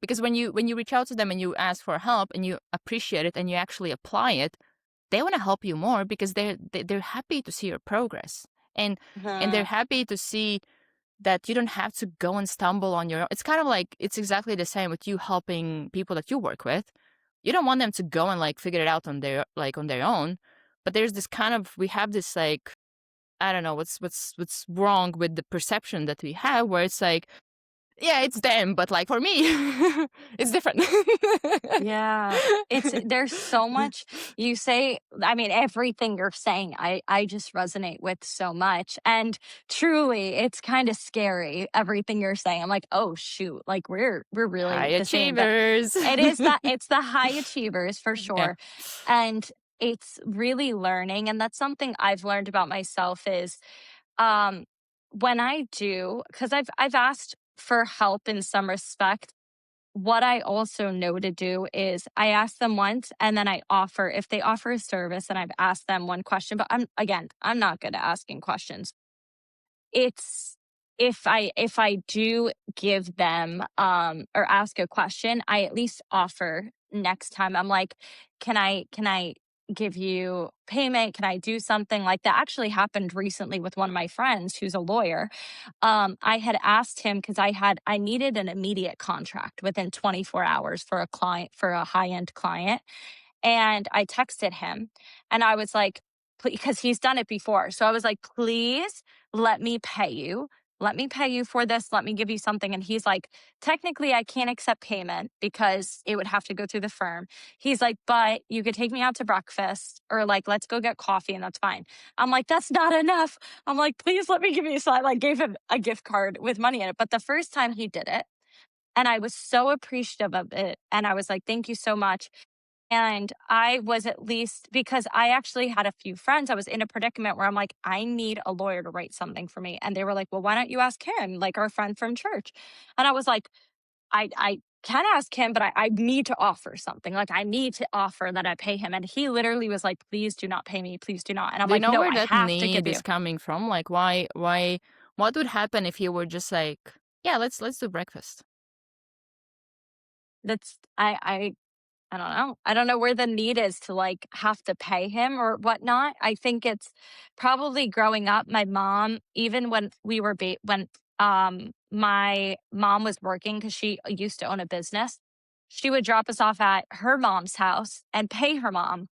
S1: because when you reach out to them and you ask for help and you appreciate it and you actually apply it, they want to help you more because they're happy to see your progress, and they're happy to see that you don't have to go and stumble on your own. It's kind of like, it's exactly the same with you helping people that you work with. You don't want them to go and like figure it out on their own. But there's this kind of, we have this like, I don't know what's wrong with the perception that we have, where it's like, yeah, it's them, but like for me, it's different.
S2: Yeah, there's so much you say. I mean, everything you're saying, I just resonate with so much. And truly, it's kind of scary, everything you're saying. I'm like, oh shoot, like we're
S1: High
S2: really the same. But
S1: achievers.
S2: it's the high achievers for
S1: Yeah.
S2: sure. And it's really learning. And that's something I've learned about myself is um when I do, because I've asked for help in some respect. What I also know to do is I ask them once and then I offer, if they offer a service and I've asked them one question, but I'm not good at asking questions. It's if I do give them or ask a question, I at least offer next time. I'm like, can I give you payment? Can I do something like that? Actually happened recently with one of my friends who's a lawyer. I had asked him because I needed an immediate contract within 24 hours for a client, for a high-end client. And I texted him and I was like, because he's done it before. So I was like, please let me pay you. Let me pay you for this. Let me give you something. And he's like, technically, I can't accept payment because it would have to go through the firm. He's like, but you could take me out to breakfast or like, let's go get coffee and that's fine. I'm like, that's not enough. I'm like, please let me give you. So I like gave him a gift card with money in it. But the first time he did it, and I was so appreciative of it. And I was like, thank you so much. And I was, at least because I actually had a few friends, I was in a predicament where I'm like, I need a lawyer to write something for me. And they were like, well, why don't you ask him, like our friend from church? And I was like, I can ask him, but I need to offer something. Like, I need to offer that I pay him. And he literally was like, please do not pay me. Please do not. And I'm
S1: Do you
S2: like,
S1: know
S2: no,
S1: where
S2: I
S1: that
S2: have to give
S1: need
S2: you.
S1: is coming from? Like, what would happen if you were just like, yeah, let's do breakfast?
S2: That's, I don't know. I don't know where the need is to like have to pay him or whatnot. I think it's probably growing up. My mom, even when we were when my mom was working because she used to own a business, she would drop us off at her mom's house and pay her mom,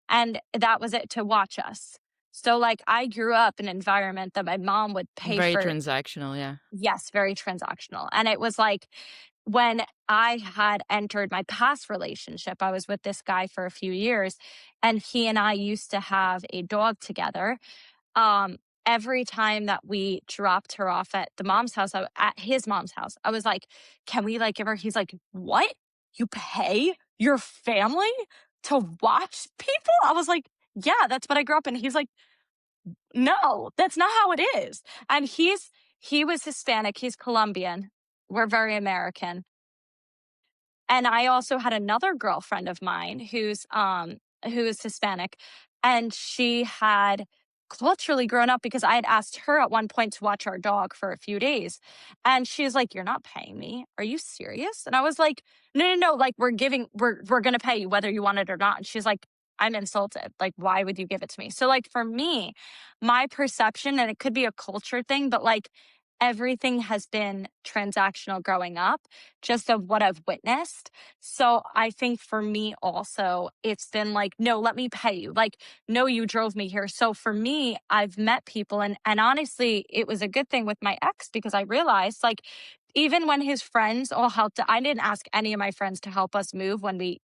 S2: and that was it, to watch us. So like I grew up in an environment that my mom would pay
S1: Very
S2: for.
S1: transactional, yeah.
S2: Yes, very transactional. And it was like when I had entered my past relationship, I was with this guy for a few years, and he and I used to have a dog together. Um, every time that we dropped her off at the mom's house, at his mom's house, I was like, can we like give her? He's like, what? You pay your family to watch people? I was like, yeah, that's what I grew up in. He's like, no, that's not how it is. And he was Hispanic, he's Colombian. We're very American. And I also had another girlfriend of mine who is Hispanic, and she had culturally grown up because I had asked her at one point to watch our dog for a few days. And she's like, "You're not paying me. Are you serious?" And I was like, "No, no, no, like we're going to pay you whether you want it or not." And she's like, "I'm insulted. Like, why would you give it to me?" So like for me, my perception, and it could be a culture thing, but like everything has been transactional growing up, just of what I've witnessed. So I think for me also, it's been like, no, let me pay you. Like, no, you drove me here. So for me, I've met people, and honestly, it was a good thing with my ex because I realized like, even when his friends all helped, I didn't ask any of my friends to help us move when we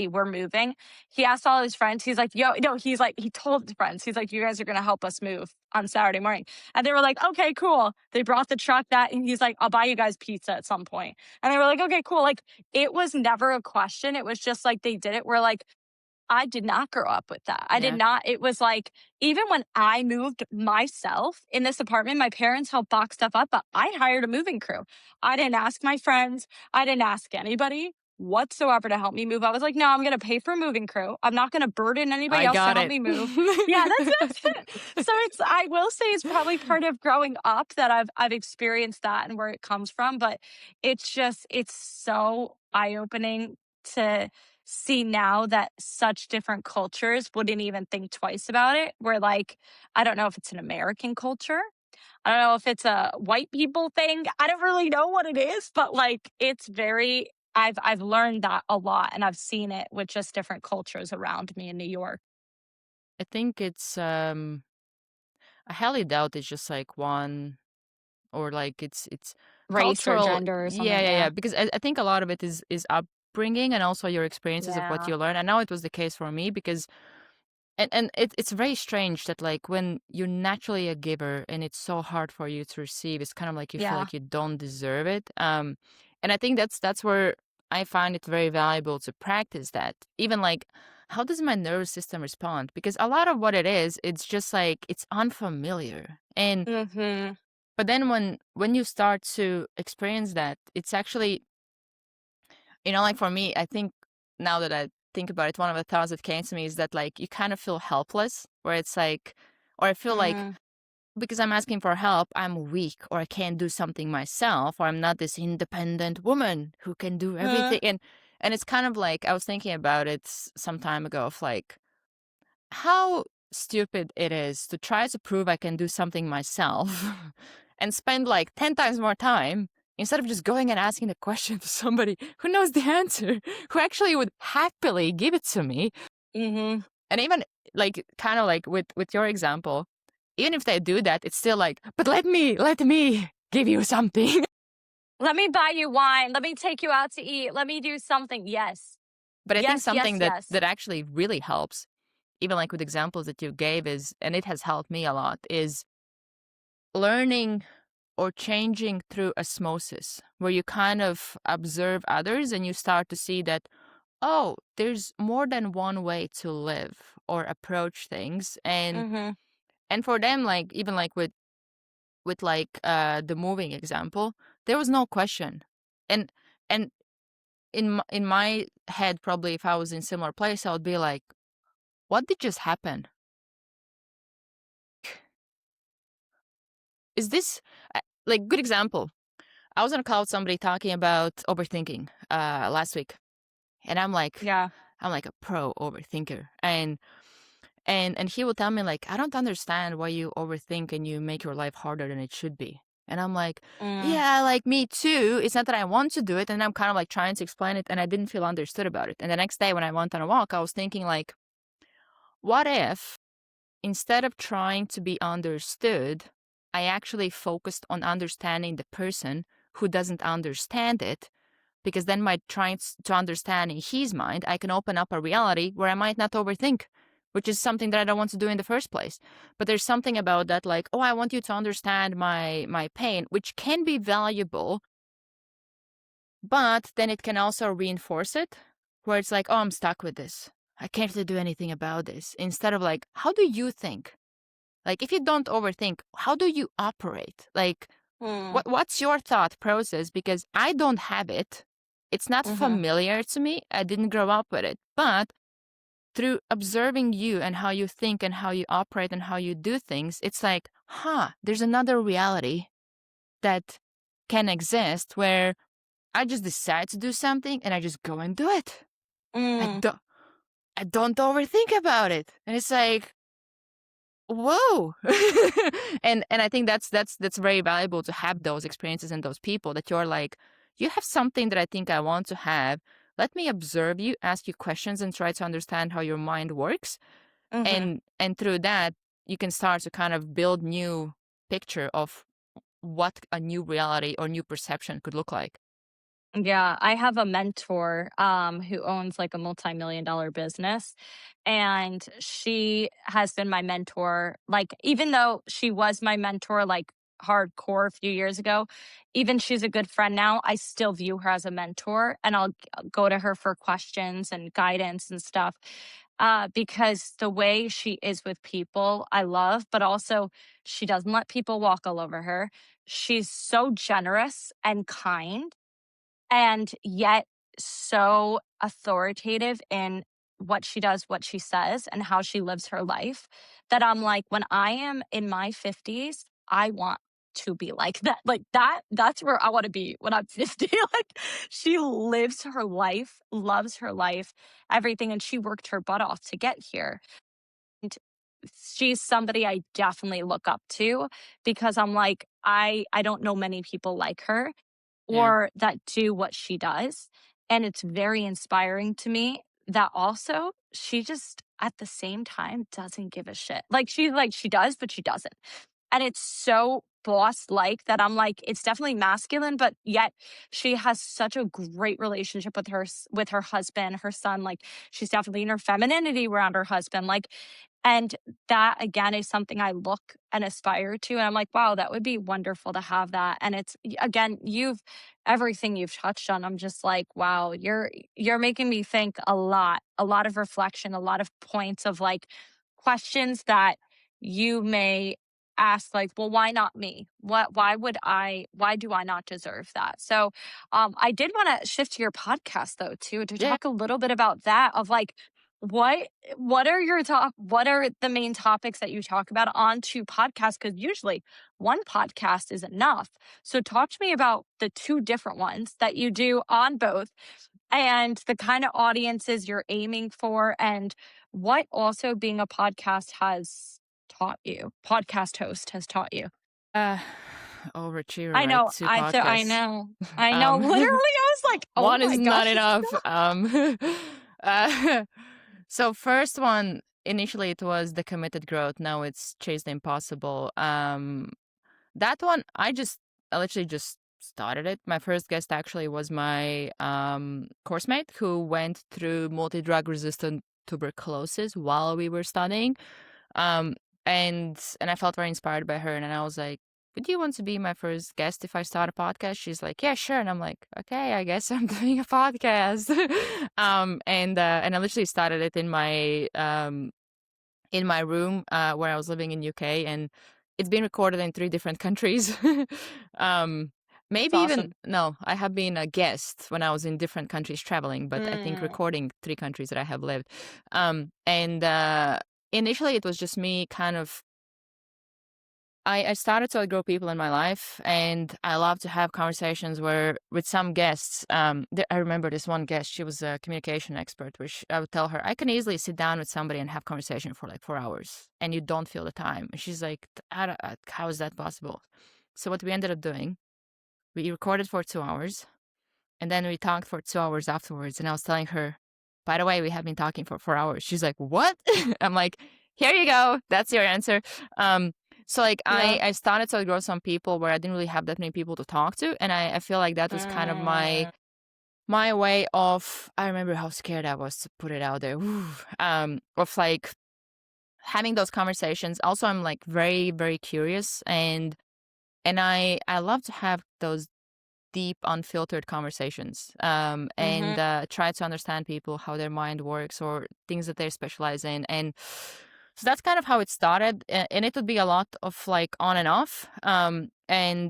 S2: were moving. He asked all his friends. He's like, yo, no, he's like, he told his friends, he's like, you guys are going to help us move on Saturday morning. And they were like, okay, cool. They brought the truck and he's like, I'll buy you guys pizza at some point. And they were like, okay, cool. Like, it was never a question. It was just like, they did it. We're like, I did not grow up with that. I did
S1: Yeah.
S2: not. It was like, even when I moved myself in this apartment, my parents helped box stuff up, but I hired a moving crew. I didn't ask my friends. I didn't ask anybody whatsoever to help me move. I was like, no, I'm going to pay for a moving crew. I'm not going to burden anybody
S1: I
S2: else to
S1: got
S2: help
S1: it.
S2: me move. Yeah, that's it. So I will say it's probably part of growing up that I've experienced that and where it comes from, but it's so eye-opening to see now that such different cultures wouldn't even think twice about it. Where like, I don't know if it's an American culture. I don't know if it's a white people thing. I don't really know what it is, but like it's very I've learned that a lot and I've seen it with just different cultures around me in New York.
S1: I think I highly doubt it's just like one, or like it's
S2: Race or
S1: cultural.
S2: gender or
S1: Yeah,
S2: something,
S1: yeah, yeah.
S2: yeah.
S1: Because I think a lot of it is upbringing and also your experiences of what
S2: Yeah.
S1: you learn. I know it was the case for me because it's very strange that like when you're naturally a giver and it's so hard for you to receive, it's kind of like you feel
S2: Yeah.
S1: like you don't deserve it. And I think that's where I find it very valuable to practice that. Even like, how does my nervous system respond? Because a lot of what it is, it's just like it's unfamiliar. And
S2: Mhm.
S1: but then when you start to experience that, it's actually, like for me, I think now that I think about it, one of the thoughts that came to me is that like you kind of feel helpless, where it's like, or I feel like
S2: Mhm.
S1: because I'm asking for help, I'm weak or I can't do something myself, or I'm not this independent woman who can do
S2: Mhm.
S1: everything. And it's kind of like I was thinking about it some time ago of like how stupid it is to try to prove I can do something myself and spend like 10 times more time instead of just going and asking the question to somebody who knows the answer, who actually would happily give it to me.
S2: Mhm.
S1: And even like kind of like with your example, even if they do that, it's still like, but let me give you something.
S2: Let me buy you wine. Let me take you out to eat. Let me do something. Yes.
S1: But I think
S2: Yes, yes,
S1: something that
S2: yes.
S1: that actually really helps, even like with examples that you gave, is, and it has helped me a lot, is learning or changing through osmosis, where you kind of observe others and you start to see that, oh, there's more than one way to live or approach things.
S2: Mhm.
S1: And for them, like even like with like the moving example, there was no question. And and in my head, probably if I was in similar place, I would be like, what did just happen? Is this like good example? I was on a call with somebody talking about overthinking last week, and
S2: Yeah.
S1: I'm like a pro overthinker, and he will tell me like, I don't understand why you overthink and you make your life harder than it should be. And I'm like,
S2: Mm.
S1: yeah, like me too. It's not that I want to do it, and I'm kind of like trying to explain it, and I didn't feel understood about it. And the next day when I went on a walk, I was thinking like, what if instead of trying to be understood, I actually focused on understanding the person who doesn't understand it, because then by trying to understand in his mind, I can open up a reality where I might not overthink, which is something that I don't want to do in the first place. But there's something about that, like, oh, I want you to understand my pain, which can be valuable, but then it can also reinforce it, where it's like, oh, I'm stuck with this. I can't really do anything about this. Instead of like, how do you think? Like, if you don't overthink, how do you operate? Like,
S2: Mm.
S1: what's your thought process? Because I don't have it. It's not
S2: Mhm.
S1: familiar to me. I didn't grow up with it. But through observing you and how you think and how you operate and how you do things, it's like, there's another reality that can exist where I just decide to do something and I just go and do it. I
S2: Mm.
S1: don't I don't overthink about it. And it's like, whoa. And I think that's very valuable to have those experiences and those people that you're like, you have something that I think I want to have. Let me observe you, ask you questions, and try to understand how your mind works.
S2: Mhm.
S1: And through that, you can start to kind of build new picture of what a new reality or new perception could look like.
S2: Yeah, I have a mentor who owns like a multi-million dollar business. And she has been my mentor. Like, even though she was my mentor, like hardcore a few years ago, even she's a good friend now, I still view her as a mentor and I'll go to her for questions and guidance and stuff. Because the way she is with people, I love, but also she doesn't let people walk all over her. She's so generous and kind and yet so authoritative in what she does, what she says, and how she lives her life that I'm like, when I am in my 50s, I want to be like that. Like that's where I want to be when I'm 50. Like she lives her life, loves her life, everything, and she worked her butt off to get here. And she's somebody I definitely look up to because I'm like, I don't know many people like her
S1: Yeah.
S2: or that do what she does. And it's very inspiring to me that also she just at the same time doesn't give a shit. Like she does, but she doesn't. And it's so boss like that I'm like, it's definitely masculine, but yet she has such a great relationship with her husband, her son. Like she's definitely in her femininity around her husband. Like, and that again is something I look and aspire to. And I'm like, wow, that would be wonderful to have that. And it's again, everything you've touched on, I'm just like, wow, you're making me think a lot of reflection, a lot of points of like questions that you may ask, like, well, why not me? Why do I not deserve that? So I did want to shift to your podcast though, too, to
S1: Yeah.
S2: talk a little bit about that of like what are what are the main topics that you talk about on two podcasts? Because usually one podcast is enough. So talk to me about the two different ones that you do on both and the kind of audiences you're aiming for and what also being a podcast podcast host has taught you.
S1: Uh, Overachiever,
S2: I
S1: right?
S2: know.
S1: Two
S2: I
S1: podcasts.
S2: know. I know.
S1: Um,
S2: Literally, I was like, oh
S1: one is
S2: my
S1: not
S2: gosh, it's
S1: enough. Uh, so first one, initially it was the committed growth. Now it's chase the impossible. That one, I literally just started it. My first guest actually was my course mate who went through multi-drug resistant tuberculosis while we were studying. Um, and I felt very inspired by her. And then I was like, would you want to be my first guest if I start a podcast? She's like, yeah, sure. And I'm like, okay, I guess I'm doing a podcast. And I literally started it in my room where I was living in UK, and it's been recorded in 3 different countries. um,
S2: That's
S1: maybe even
S2: awesome.
S1: no, I have been a guest when I was in different countries traveling, but I think
S2: Mm.
S1: recording 3 countries that I have lived. And initially it was just me kind of I started to outgrow people in my life, and I love to have conversations where with some guests. I remember this one guest; she was a communication expert. Which I would tell her, I can easily sit down with somebody and have conversation for like 4 hours, and you don't feel the time. And she's like, "How is that possible?" So what we ended up doing, we recorded for 2 hours, and then we talked for 2 hours afterwards. And I was telling her, by the way, we have been talking for 4 hours. She's like, what? I'm like, here you go. That's your answer. So like
S2: Yeah.
S1: I started to outgrow some people where I didn't really have that many people to talk to. And I feel like that was kind of
S2: Mm.
S1: my way of, I remember how scared I was to put it out there. Of like having those conversations. Also, I'm like very, very curious, and I love to have those deep, unfiltered conversations, and
S2: Mm-hmm.
S1: try to understand people, how their mind works, or things that they specialize in. And so that's kind of how it started, and it would be a lot of like on and off. And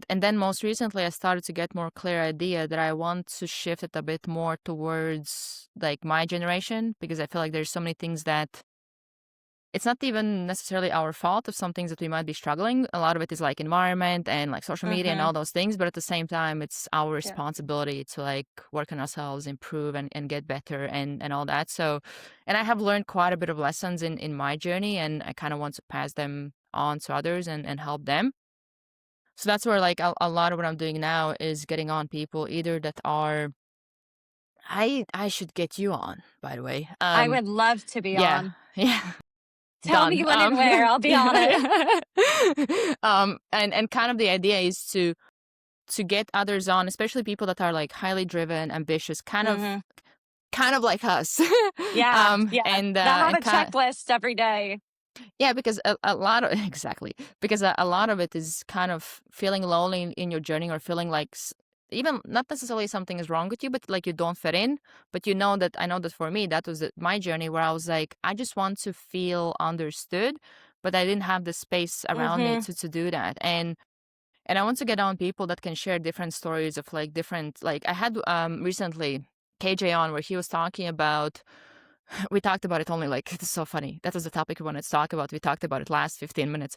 S1: then most recently, I started to get more clear idea that I want to shift it a bit more towards like my generation, because I feel like there's so many things that it's not even necessarily our fault of some things that we might be struggling. A lot of it is like environment and like social media and
S2: Mm-hmm.
S1: all those things. But at the same time, it's our
S2: Yeah.
S1: responsibility to like work on ourselves, improve and get better and all that. So, and I have learned quite a bit of lessons in my journey, and I kind of want to pass them on to others and help them. So that's where like a lot of what I'm doing now is getting on people either that are, I should get you on, by the way.
S2: I would love to be
S1: Yeah.
S2: on.
S1: Yeah.
S2: Tell me
S1: Done.
S2: when and where. I'll be on it.
S1: Yeah. And kind of the idea is to get others on, especially people that are like highly driven, ambitious,
S2: Mm-hmm.
S1: kind of like us.
S2: Yeah. Yeah. That have
S1: And
S2: a
S1: kind
S2: checklist every day.
S1: yeah, because a lot of exactly, because a lot of it is kind of feeling lonely in your journey, or feeling like even not necessarily something is wrong with you, but like you don't fit in. But I know that for me, that was my journey, where I was like, I just want to feel understood, but I didn't have the space around me
S2: Mm-hmm.
S1: to do that. And I want to get on people that can share different stories of like different, like I had recently KJ on, where he was talking about we talked about it only like, it's so funny. That was the topic we wanted to talk about. We talked about it last 15 minutes,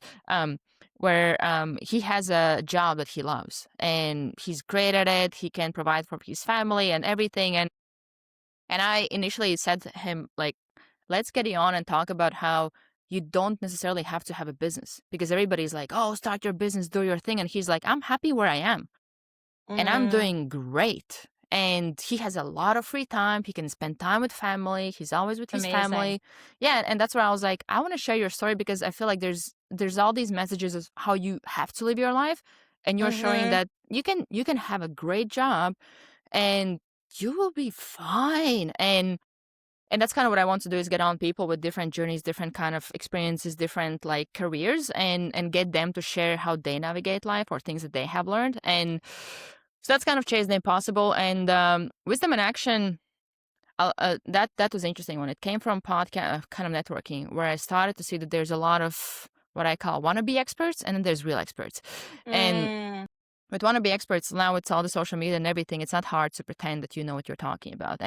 S1: where he has a job that he loves and he's great at it. He can provide for his family and everything. And I initially said to him, like, let's get you on and talk about how you don't necessarily have to have a business, because everybody's like, oh, start your business, do your thing. And he's like, I'm happy where I am and I'm doing great. And he has a lot of free time. He can spend time with family. He's always with his
S2: Amazing.
S1: family. Yeah. And that's where I was like, I want to share your story, because I feel like there's all these messages of how you have to live your life. And you're showing that you can have a great job and you will be fine. And that's kind of what I want to do, is get on people with different journeys, different kind of experiences, different like careers, and get them to share how they navigate life or things that they have learned. And so that's kind of Chase the Impossible. And Wisdom and Action, that was interesting when it came from podcast kind of networking, where I started to see that there's a lot of what I call wannabe experts, and then there's real experts. And with wannabe experts, now it's all the social media and everything, it's not hard to pretend that you know what you're talking about.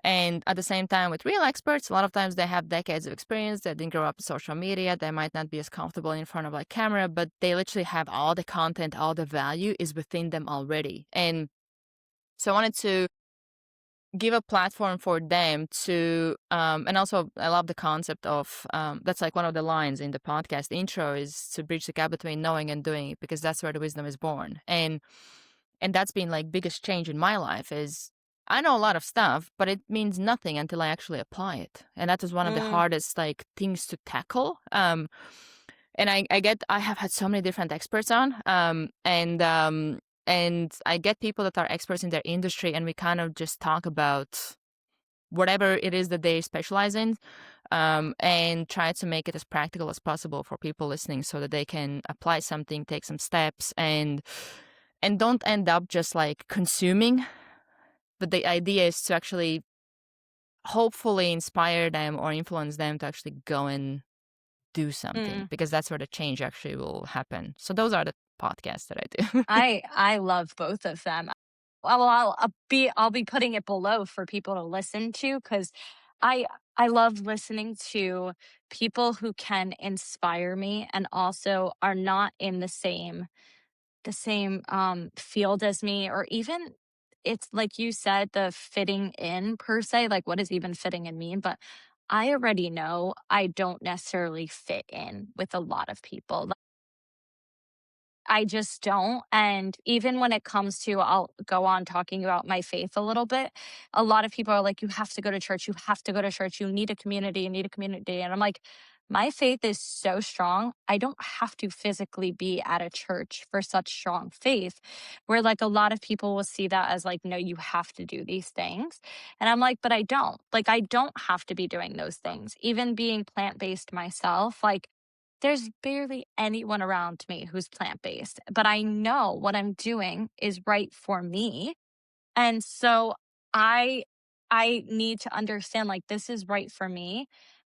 S1: And at the same time, with real experts, a lot of times they have decades of experience. They didn't grow up with social media. They might not be as comfortable in front of like camera, but they literally have all the content, all the value is within them already. And so I wanted to give a platform for them to, and also I love the concept of, that's like one of the lines in the podcast intro, is to bridge the gap between knowing and doing, because that's where the wisdom is born. And that's been like biggest change in my life, is I know a lot of stuff, but it means nothing until I actually apply it. And that is one of the hardest like things to tackle. And I have had so many different experts on, and I get people that are experts in their industry, and we kind of just talk about whatever it is that they specialize in, and try to make it as practical as possible for people listening, so that they can apply something, take some steps, and don't end up just like consuming. But the idea is to actually hopefully inspire them or influence them to actually go and do something, because that's where the change actually will happen. So those are the podcasts that I do.
S2: I love both of them. Well, I'll be putting it below for people to listen to, because I love listening to people who can inspire me and also are not in the same field as me, or even, it's like you said, the fitting in per se, like what does even fitting in mean? But I already know I don't necessarily fit in with a lot of people. I just don't. And even when it comes to, I'll go on talking about my faith a little bit. A lot of people are like, you have to go to church. You have to go to church. You need a community. You need a community. And I'm like, my faith is so strong. I don't have to physically be at a church for such strong faith, where like a lot of people will see that as like, no, you have to do these things. And I'm like, but I don't. Like, I don't have to be doing those things. Even being plant-based myself, like, there's barely anyone around me who's plant-based, but I know what I'm doing is right for me. And so I I need to understand, like, this is right for me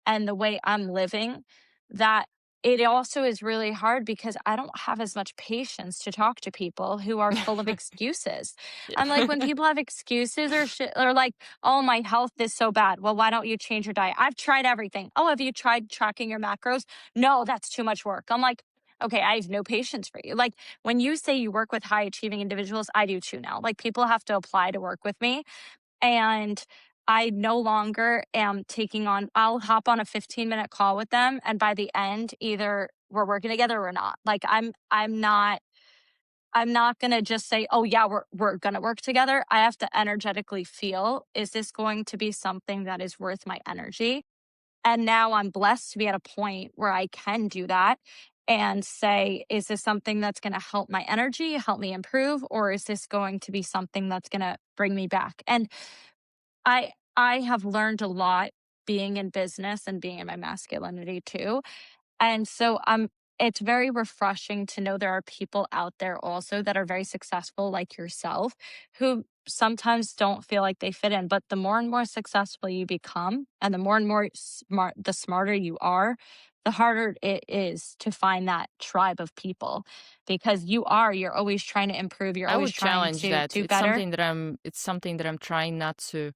S2: and the way I'm living, that it also is really hard because I don't have as much patience to talk to people who are full of excuses. I'm like, when
S1: Yeah.
S2: people have excuses or shit, or like, oh, my health is so bad. Well, why don't you change your diet? I've tried everything. Oh, have you tried tracking your macros? No, that's too much work. I'm like, okay, I have no patience for you. Like, when you say you work with high achieving individuals, I do too now. Like, people have to apply to work with me. And I no longer am taking on, I'll hop on a 15-minute call with them. And by the end, either we're working together or not. Like, I'm not going to just say, oh yeah, we're going to work together. I have to energetically feel, is this going to be something that is worth my energy? And now I'm blessed to be at a point where I can do that and say, is this something that's going to help my energy, help me improve, or is this going to be something that's going to bring me back? And I have learned a lot being in business and being in my masculinity too. And so it's very refreshing to know there are people out there also that are very successful like yourself, who sometimes don't feel like they fit in. But the more and more successful you become and the more and more the smarter you are, the harder it is to find that tribe of people, because you're always trying to improve. You're
S1: I
S2: always
S1: would
S2: trying
S1: challenge
S2: to
S1: that.
S2: do better.
S1: It's something that I'm trying not to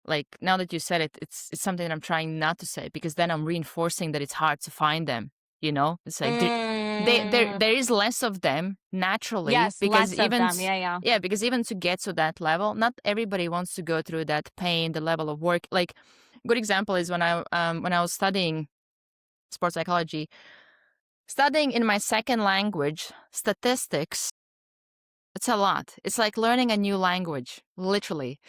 S1: like now that you said it, it's something that I'm trying not to say, because then I'm reinforcing that it's hard to find them. It's like there is less of them naturally,
S2: Yes,
S1: because
S2: less of
S1: even
S2: them. Yeah.
S1: yeah, because even to get to that level, not everybody wants to go through that pain, the level of work. Like, good example is when I was studying sports psychology, studying in my second language statistics. It's a lot. It's like learning a new language, literally.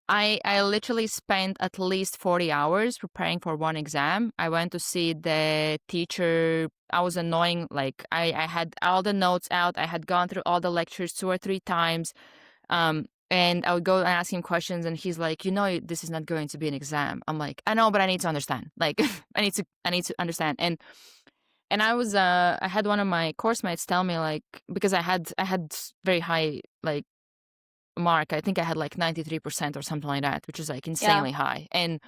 S1: I literally spent at least 40 hours preparing for one exam. I went to see the teacher. I was annoying. Like, I had all the notes out. I had gone through all the lectures 2 or 3 times. And I would go and ask him questions, and he's like, this is not going to be an exam. I'm like, I know, but I need to understand. Like, I need to understand. And I had one of my course mates tell me, like, because I had very high, like, mark. I think I had like 93% or something like that, which is like insanely high. And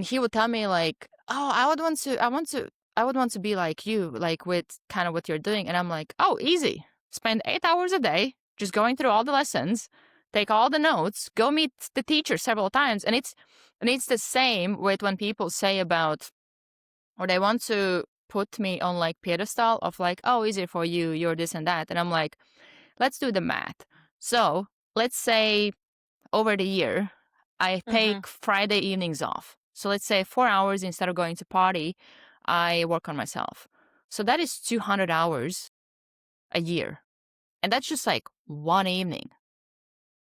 S1: he would tell me, like, oh, I would want to be like you, like, with kind of what you're doing. And I'm like, oh, easy. Spend 8 hours a day just going through all the lessons, take all the notes, go meet the teacher several times. And it's the same with when people say about, or they want to put me on like pedestal of like, oh, easy for you, you're this and that. And I'm like, let's do the math. So let's say over the year, I take Friday evenings off. So let's say 4 hours instead of going to party, I work on myself. So that is 200 hours a year. And that's just like one evening.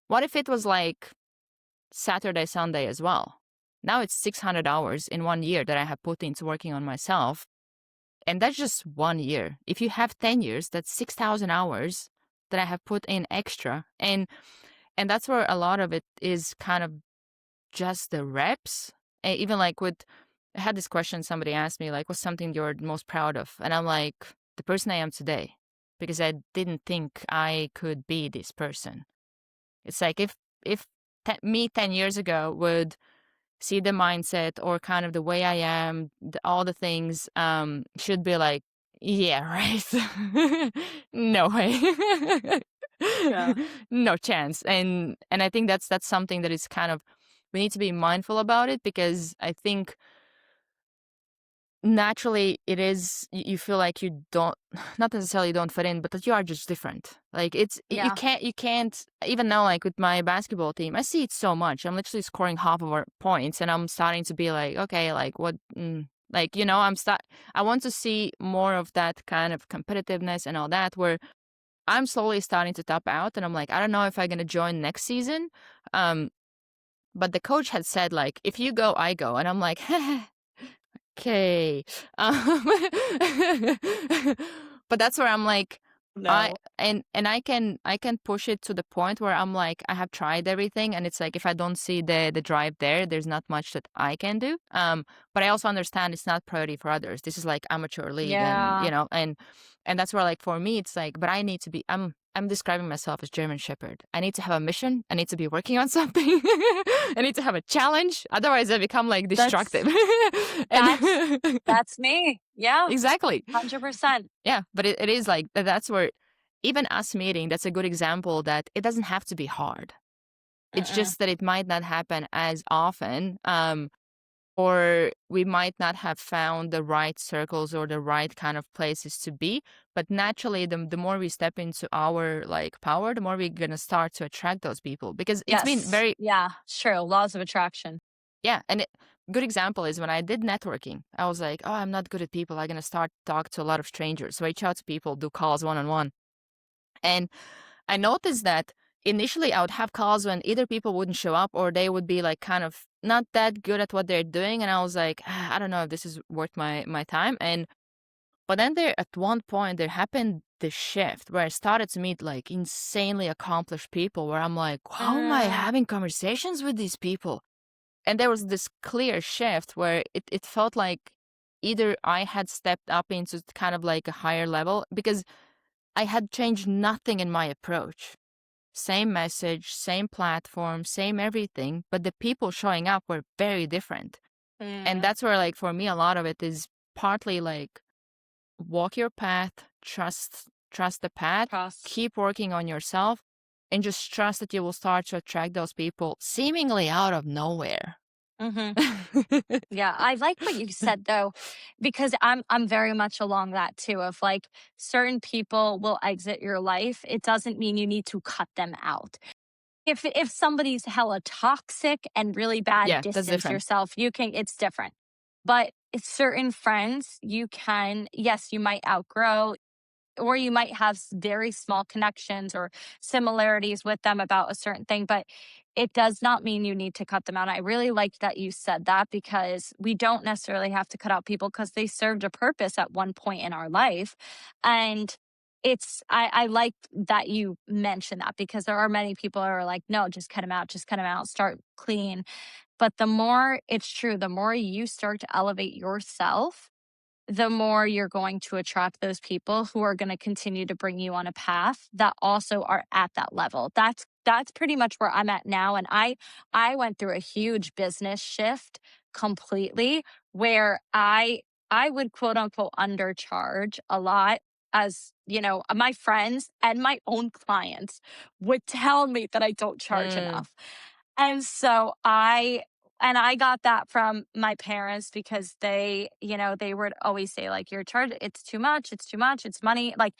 S1: What if it was like Saturday, Sunday as well? Now it's 600 hours in 1 year that I have put into working on myself. And that's just 1 year. If you have 10 years, that's 6,000 hours that I have put in extra. And that's where a lot of it is kind of just the reps. And even like I had this question somebody asked me, like, what's something you're most proud of? And I'm like, the person I am today, because I didn't think I could be this person. It's like if me 10 years ago would see the mindset or kind of the way I am, all the things, should be like, yeah, right. No way.
S2: Yeah.
S1: No chance. And I think that's something that is kind of, we need to be mindful about it, because I think naturally it is, you feel like you don't, not necessarily don't fit in, but that you are just different. Like, you can't, even now, like with my basketball team, I see it so much. I'm literally scoring half of our points, and I'm starting to be like, okay, like what, like, I want to see more of that kind of competitiveness and all that, where I'm slowly starting to top out, and I'm like, I don't know if I'm gonna join next season. But the coach had said, like, if you go, I go. And I'm like, okay. But that's where I'm like,
S2: No.
S1: I can push it to the point where I'm like, I have tried everything, and it's like, if I don't see the drive there's not much that I can do. But I also understand it's not priority for others. This is like amateur league, and that's where, like, for me, it's like, but I need to be. I'm describing myself as German Shepherd. I need to have a mission. I need to be working on something. I need to have a challenge. Otherwise, I become like destructive.
S2: That's me. Yeah.
S1: Exactly.
S2: 100%.
S1: Yeah, but it is like, that's where even us meeting, that's a good example that it doesn't have to be hard. It's just that it might not happen as often. Or we might not have found the right circles or the right kind of places to be. But naturally, the more we step into our like power, the more we're going to start to attract those people. Because it's been very...
S2: Yeah, sure. Laws of attraction.
S1: Yeah. And good example is when I did networking, I was like, oh, I'm not good at people. I'm going to start talk to a lot of strangers, reach out to people, do calls one-on-one. And I noticed that initially I would have calls when either people wouldn't show up or they would be like kind of not that good at what they're doing. And I was like, I don't know if this is worth my time. But then at one point there happened this shift where I started to meet like insanely accomplished people where I'm like, how am I having conversations with these people? And there was this clear shift where it felt like either I had stepped up into kind of like a higher level, because I had changed nothing in my approach. Same message, same platform, same everything, but the people showing up were very different. And that's where, like, for me, a lot of it is partly like, walk your path, trust the path, keep working on yourself. and just trust that you will start to attract those people seemingly out of nowhere.
S2: Hmm. Yeah, I like what you said though, because I'm very much along that too of like certain people will exit your life. It doesn't mean you need to cut them out. If somebody's hella toxic and really bad,
S1: Yeah, that's
S2: distance
S1: different.
S2: yourself. You can, it's different. But it's certain friends you can, yes, you might outgrow, or you might have very small connections or similarities with them about a certain thing, but it does not mean you need to cut them out. I really like that you said that, because we don't necessarily have to cut out people because they served a purpose at one point in our life. And I like that you mentioned that, because there are many people who are like, no, just cut them out, just cut them out, start clean. But the more, it's true, the more you start to elevate yourself, the more you're going to attract those people who are going to continue to bring you on a path that also are at that level. That's pretty much where I'm at now. And I went through a huge business shift completely, where I would quote unquote undercharge a lot. As you know, my friends and my own clients would tell me that I don't charge
S1: Mm.
S2: enough. And so I got that from my parents, because they, you know, they would always say, like, you're charged, it's too much, it's too much, it's money. Like,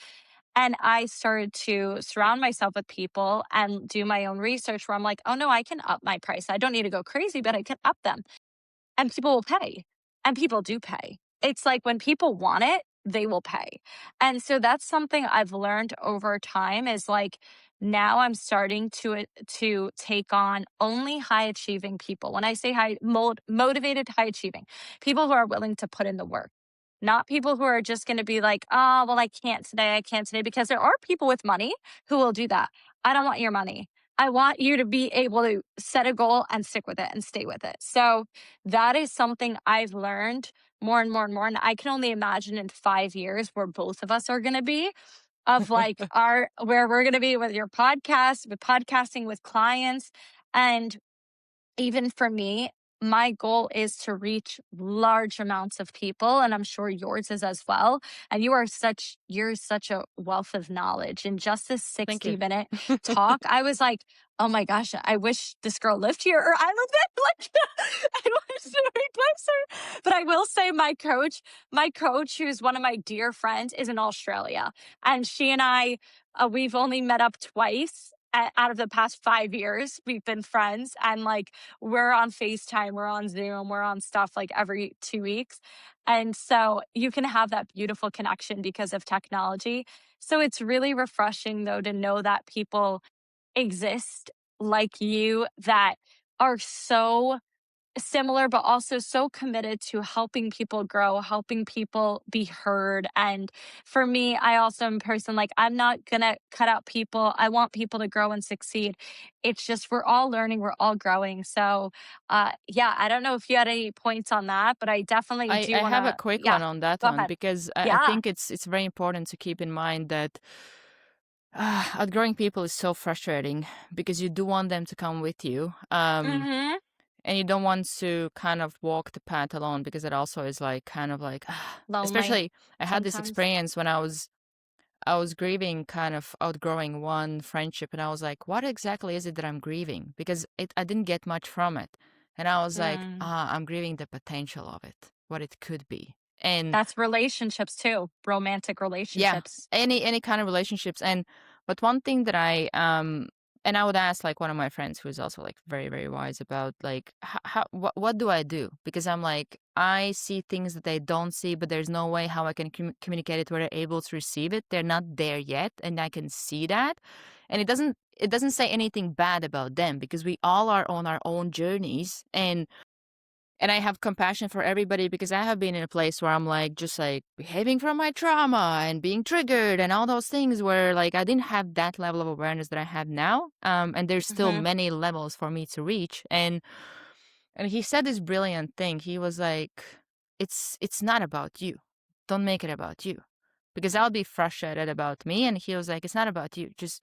S2: and I started to surround myself with people and do my own research where I'm like, oh no, I can up my price. I don't need to go crazy, but I can up them, and people will pay, and people do pay. It's like when people want it, they will pay. And so that's something I've learned over time, is like, now I'm starting to take on only high achieving people. When I say motivated, high achieving people who are willing to put in the work, not people who are just going to be like, oh, well, I can't today, because there are people with money who will do that. I don't want your money. I want you to be able to set a goal and stick with it and stay with it. So that is something I've learned more and more and more. And I can only imagine in 5 years where both of us are going to be, of like where we're going to be with your podcast, with podcasting with clients. And even for me, my goal is to reach large amounts of people, and I'm sure yours is as well. And you're such a wealth of knowledge. In just this
S1: Thank
S2: 60-minute
S1: you.
S2: talk, I was like, oh my gosh, I wish this girl lived here, or I lived there. Like, I wish to replace her. But I will say, my coach, who's one of my dear friends, is in Australia, and she and I, we've only met up twice. Out of the past 5 years, we've been friends, and like, we're on FaceTime, we're on Zoom, we're on stuff like every 2 weeks. And so you can have that beautiful connection because of technology. So it's really refreshing, though, to know that people exist like you, that are so similar, but also so committed to helping people grow, helping people be heard. And for me, I also am a person, like, I'm not going to cut out people. I want people to grow and succeed. It's just, we're all learning, we're all growing. So, yeah, I don't know if you had any points on that, but I definitely
S1: I
S2: do want
S1: have a
S2: to,
S1: quick
S2: yeah,
S1: one on that
S2: go
S1: one,
S2: ahead.
S1: because I
S2: Yeah.
S1: think it's very important to keep in mind that outgrowing people is so frustrating, because you do want them to come with you.
S2: Mm-hmm.
S1: And you don't want to kind of walk the path alone, because it also is like kind of like
S2: Lonely
S1: especially I had this
S2: sometimes.
S1: experience when I was grieving, kind of outgrowing one friendship, and I was like, what exactly is it that I'm grieving? Because I didn't get much from it. And I was like,
S2: Mm.
S1: I'm grieving the potential of it, what it could be. And
S2: That's relationships too, romantic
S1: yeah,
S2: relationships.
S1: any kind of relationships. And but one thing that I would ask, like, one of my friends who is also like very very wise about, like, how what do I do? Because I'm like, I see things that they don't see, but there's no way how I can communicate it where they're able to receive it. They're not there yet, and I can see that. And it doesn't say anything bad about them, because we all are on our own journeys. And I have compassion for everybody, because I have been in a place where I'm like, just like behaving from my trauma and being triggered and all those things, where like I didn't have that level of awareness that I have now. And there's still
S2: Mm-hmm.
S1: many levels for me to reach. And he said this brilliant thing. He was like, it's not about you. Don't make it about you. Because I'll be frustrated about me. And he was like, it's not about you. Just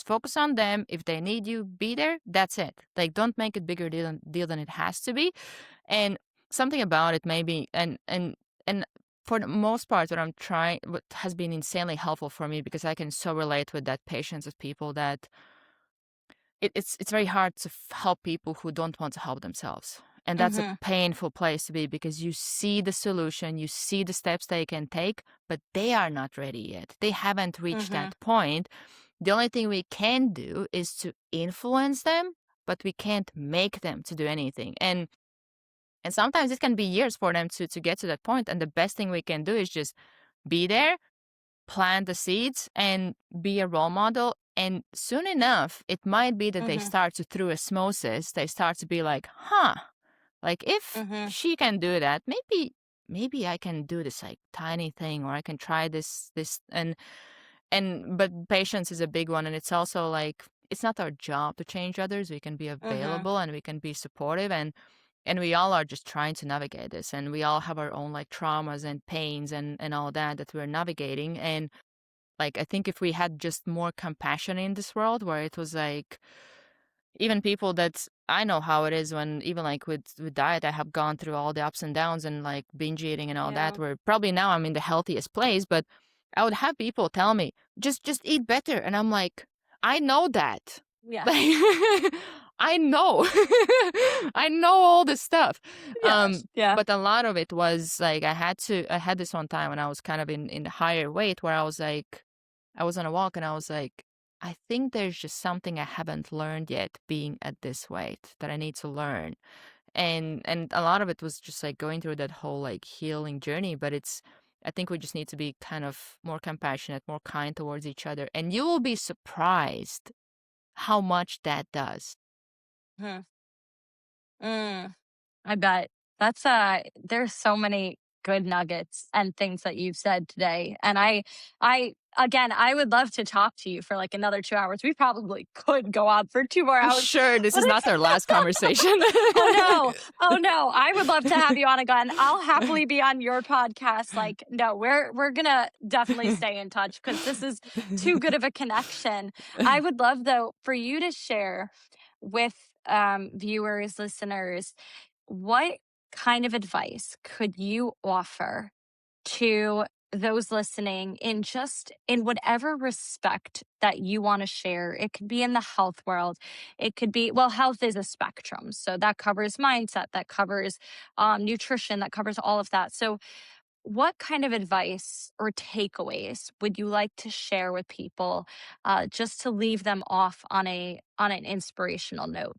S1: focus on them. If they need you, be there. That's it. Like, don't make it bigger deal than it has to be. And something about it maybe, and for the most part, what has been insanely helpful for me, because I can so relate with that patience of people, that it's very hard to help people who don't want to help themselves. And that's a painful place to be, because you see the solution, you see the steps they can take, but they are not ready yet. They haven't reached that point. The only thing we can do is to influence them, but we can't make them to do anything. And sometimes it can be years for them to get to that point. And the best thing we can do is just be there, plant the seeds, and be a role model. And soon enough, it might be that they start to, through osmosis, they start to be like, like if she can do that, maybe I can do this like tiny thing, or I can try this. But patience is a big one. And it's also like, it's not our job to change others. We can be available and we can be supportive, and we all are just trying to navigate this, and we all have our own like traumas and pains and all that we're navigating. And like, I think if we had just more compassion in this world, where it was like, even people that I know how it is, when even like with diet, I have gone through all the ups and downs and like binge eating and all that, where probably now I'm in the healthiest place, but I would have people tell me, just eat better. And I'm like, I know that.
S2: Yeah.
S1: Like, I know. I know all this stuff.
S2: Yes.
S1: But a lot of it was like, I had this one time when I was kind of in the higher weight, where I was like, I was on a walk and I was like, I think there's just something I haven't learned yet being at this weight that I need to learn. And a lot of it was just like going through that whole like healing journey. But I think we just need to be kind of more compassionate, more kind towards each other. And you will be surprised how much that does.
S2: I bet. That's there's so many good nuggets and things that you've said today. And I again, I would love to talk to you for like another 2 hours. We probably could go on for 2 more
S1: I'm
S2: hours.
S1: sure this is not our last conversation.
S2: Oh no. I would love to have you on again. I'll happily be on your podcast. Like, no, we're gonna definitely stay in touch, because this is too good of a connection. I would love, though, for you to share with viewers, listeners, what kind of advice could you offer to those listening in whatever respect that you want to share? It could be in the health world. It could be, well, health is a spectrum. So that covers mindset, that covers nutrition, that covers all of that. So what kind of advice or takeaways would you like to share with people, just to leave them off on an inspirational note?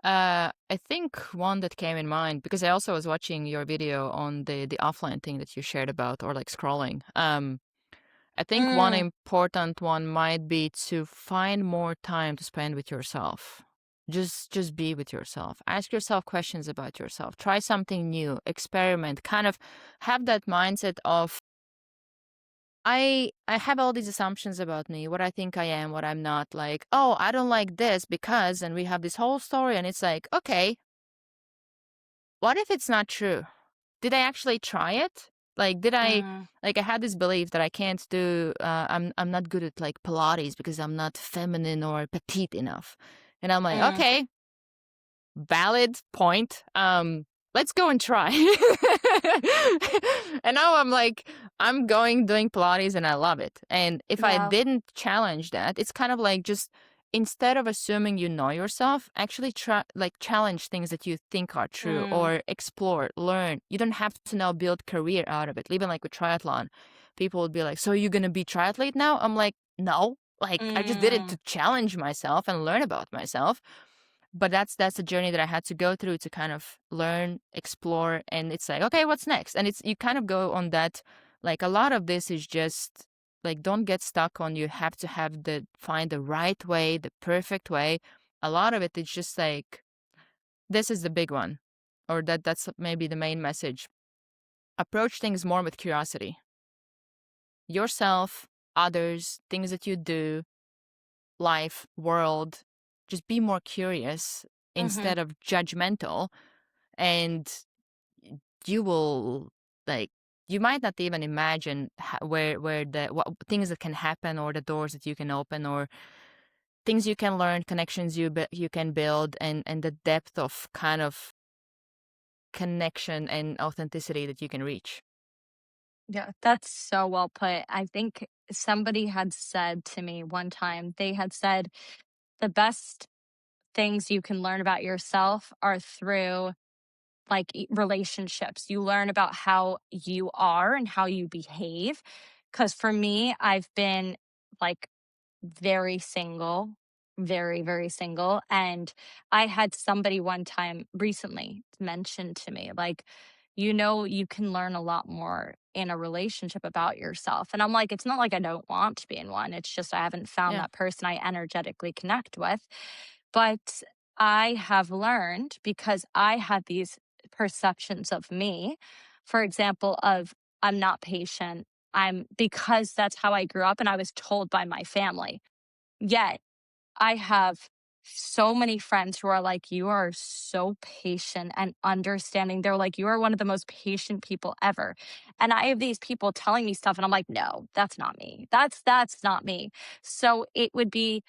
S1: I think one that came in mind, because I also was watching your video on the offline thing that you shared about, or like scrolling. I think one important one might be to find more time to spend with yourself. Just be with yourself. Ask yourself questions about yourself. Try something new. Experiment. Kind of have that mindset of, I have all these assumptions about me, what I think I am, what I'm not. Like, oh, I don't like this because, and we have this whole story, and it's like, okay, what if it's not true? Did I actually try it? Like, did I, like, I had this belief that I can't do, I'm not good at like Pilates because I'm not feminine or petite enough. And I'm like, okay, valid point. Let's go and try. And now I'm like, I'm doing Pilates and I love it. And if I didn't challenge that, it's kind of like, just instead of assuming you know yourself, actually try, like, challenge things that you think are true, or explore, learn. You don't have to now build career out of it. Even like with triathlon, people would be like, so you're going to be triathlete now? I'm like, no, like I just did it to challenge myself and learn about myself. But that's a journey that I had to go through to kind of learn, explore, and it's like, okay, what's next? And it's, you kind of go on that, like, a lot of this is just like, don't get stuck on, you have to find the right way, the perfect way. A lot of it is just like, this is the big one, or that's maybe the main message. Approach things more with curiosity. Yourself, others, things that you do, life, world. Just be more curious instead of judgmental, and you will, like, you might not even imagine where what things that can happen, or the doors that you can open, or things you can learn, connections you can build, and the depth of kind of connection and authenticity that you can reach.
S2: Yeah, that's so well put. I think somebody had said to me one time, they had said, the best things you can learn about yourself are through like relationships. You learn about how you are and how you behave. Because for me, I've been like very single, very, very single. And I had somebody one time recently mention to me, like, you can learn a lot more in a relationship about yourself. And I'm like, it's not like I don't want to be in one. It's just I haven't found
S1: Yeah.
S2: that person I energetically connect with. But I have learned because I had these perceptions of me, for example, of I'm not patient. Because that's how I grew up and I was told by my family. Yet I have so many friends who are like, you are so patient and understanding. They're like, you are one of the most patient people ever. And I have these people telling me stuff and I'm like, no, that's not me. That's not me. So it would be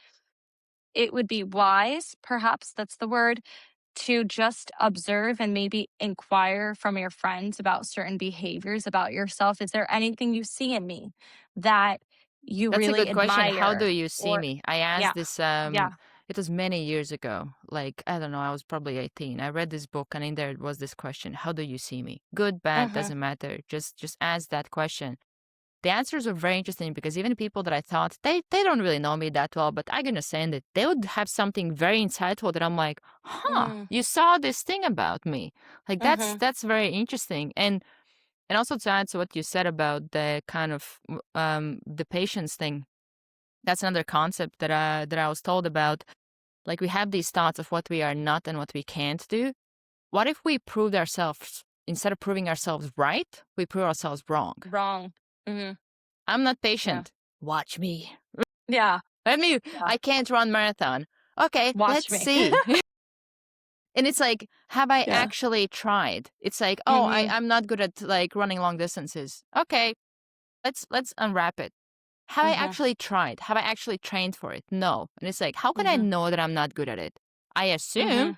S2: wise, perhaps that's the word, to just observe and maybe inquire from your friends about certain behaviors about yourself. Is there anything you see in me that you
S1: That's a
S2: really
S1: good question. How do
S2: admire?
S1: you see
S2: Or,
S1: me? I
S2: yeah,
S1: asked this,
S2: yeah.
S1: it was many years ago. Like, I don't know, I was probably 18. I read this book and in there was this question, how do you see me? Good, bad,
S2: Uh-huh.
S1: doesn't matter. Just ask that question. The answers were very interesting because even people that I thought they don't really know me that well, but I'm gonna send it, they would have something very insightful that I'm like, huh,
S2: Mm,
S1: you saw this thing about me. Like
S2: uh-huh.
S1: that's very interesting. And also to add to what you said about the kind of the patience thing, that's another concept that I was told about. Like we have these thoughts of what we are not and what we can't do. What if we proved ourselves instead of proving ourselves right, we prove ourselves wrong?
S2: Wrong. Mhm.
S1: I'm not
S2: Yeah.
S1: patient. Watch me.
S2: Yeah.
S1: Let me.
S2: Yeah.
S1: I can't run marathon. Okay,
S2: Watch
S1: let's
S2: me.
S1: see. And it's like, have I
S2: Yeah.
S1: actually tried? It's like, oh,
S2: Mhm.
S1: I'm not good at like running long distances. Okay, let's unwrap it. Have I
S2: Uh-huh.
S1: actually tried? Have I actually trained for it? No. And it's like, how can I
S2: Mhm.
S1: know that I'm not good at it? I assume
S2: Mhm.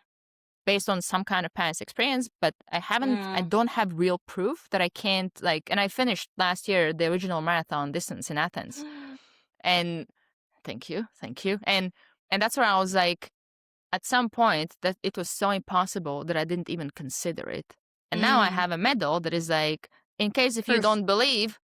S1: based on some kind of past experience, but I
S2: Mm.
S1: don't have real proof that I can't like, and I finished last year the original marathon distance in Athens. And thank you, thank you. And that's where I was like, at some point that it was so impossible that I didn't even consider it. And now I
S2: Mm.
S1: have a medal that is like, in case if you
S2: Proof.
S1: don't believe.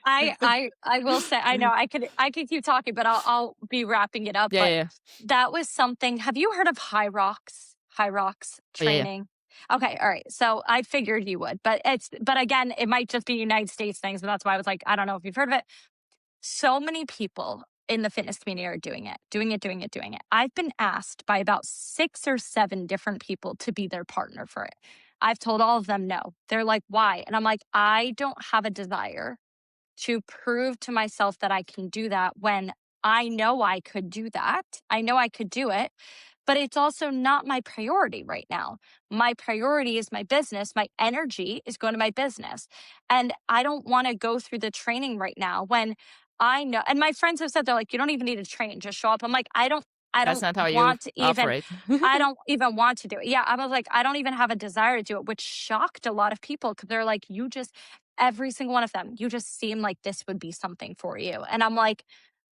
S2: I will say I know I could keep talking, but I'll be wrapping it up.
S1: Yeah,
S2: But
S1: yeah,
S2: that was something. Have you heard of high rocks? High rocks
S1: yeah, yeah.
S2: training. Okay, all right. So I figured you would, but again, it might just be United States things, but that's why I was like, I don't know if you've heard of it. So many people in the fitness community are doing it, doing it, doing it, doing it. I've been asked by about 6 or 7 different people to be their partner for it. I've told all of them no. They're like, why? And I'm like, I don't have a desire to prove to myself that I can do that when I know I could do that. I know I could do it, but it's also not my priority right now. My priority is my business. My energy is going to my business. And I don't want to go through the training right now when I know, and my friends have said, they're like, you don't even need to train, just show up. I'm like, I
S1: That's
S2: don't
S1: not how you
S2: want to even,
S1: operate.
S2: I don't even want to do it. Yeah. I was like, I don't even have a desire to do it, which shocked a lot of people because they're like, every single one of them, you just seem like this would be something for you. And I'm like,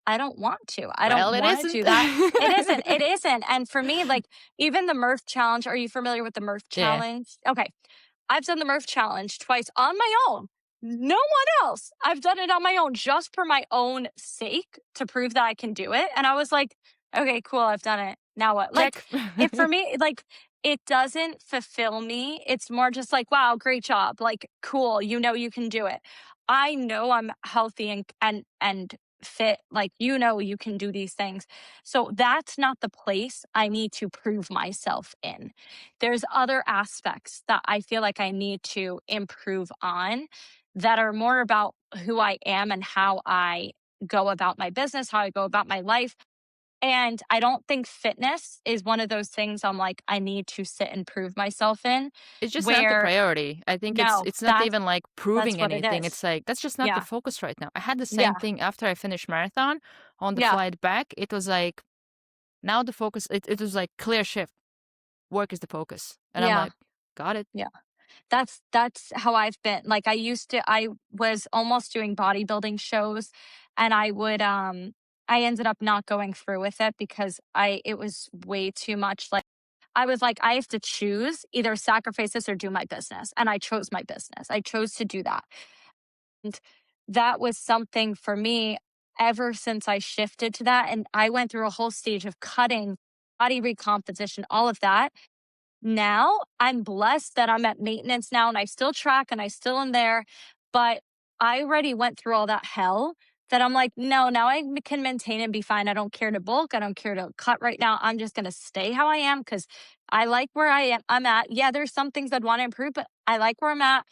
S2: I don't want to. I don't
S1: Well, it
S2: want to
S1: isn't.
S2: do that. It isn't. It isn't. And for me, like even the Murph challenge, are you familiar with the Murph
S1: Yeah.
S2: challenge? Okay. I've done the Murph challenge twice on my own. No one else. I've done it on my own just for my own sake to prove that I can do it. And I was like, okay, cool. I've done it. Now what? Like
S1: Check.
S2: it for me, like it doesn't fulfill me. It's more just like, wow, great job. Like, cool. You can do it. I know I'm healthy and fit. Like, you can do these things. So that's not the place I need to prove myself in. There's other aspects that I feel like I need to improve on that are more about who I am and how I go about my business, how I go about my life. And I don't think fitness is one of those things I'm like, I need to sit and prove myself in,
S1: It's just not the
S2: where
S1: priority. I think it's
S2: no,
S1: it's not
S2: that's
S1: even like
S2: that's
S1: proving
S2: what it
S1: anything.
S2: is.
S1: It's like that's just not the
S2: Yeah.
S1: focus right now. I had the same
S2: Yeah.
S1: thing after I finished marathon on the
S2: Yeah.
S1: flight back. It was like now the focus it was like clear shift. work is the focus. And
S2: Yeah.
S1: I'm like, got it.
S2: Yeah. That's how I've been. Like I was almost doing bodybuilding shows, and I ended up not going through with it because it was way too much. Like I was like, I have to choose either sacrifice this or do my business. And I chose my business. I chose to do that. And that was something for me ever since I shifted to that. And I went through a whole stage of cutting, body recomposition, all of that. Now I'm blessed that I'm at maintenance now, and I still track and I still am there, but I already went through all that hell that I'm like, no, now I can maintain and be fine. I don't care to bulk. I don't care to cut right now. I'm just going to stay how I am because I like where I'm at. Yeah, there's some things I'd want to improve, but I like where I'm at.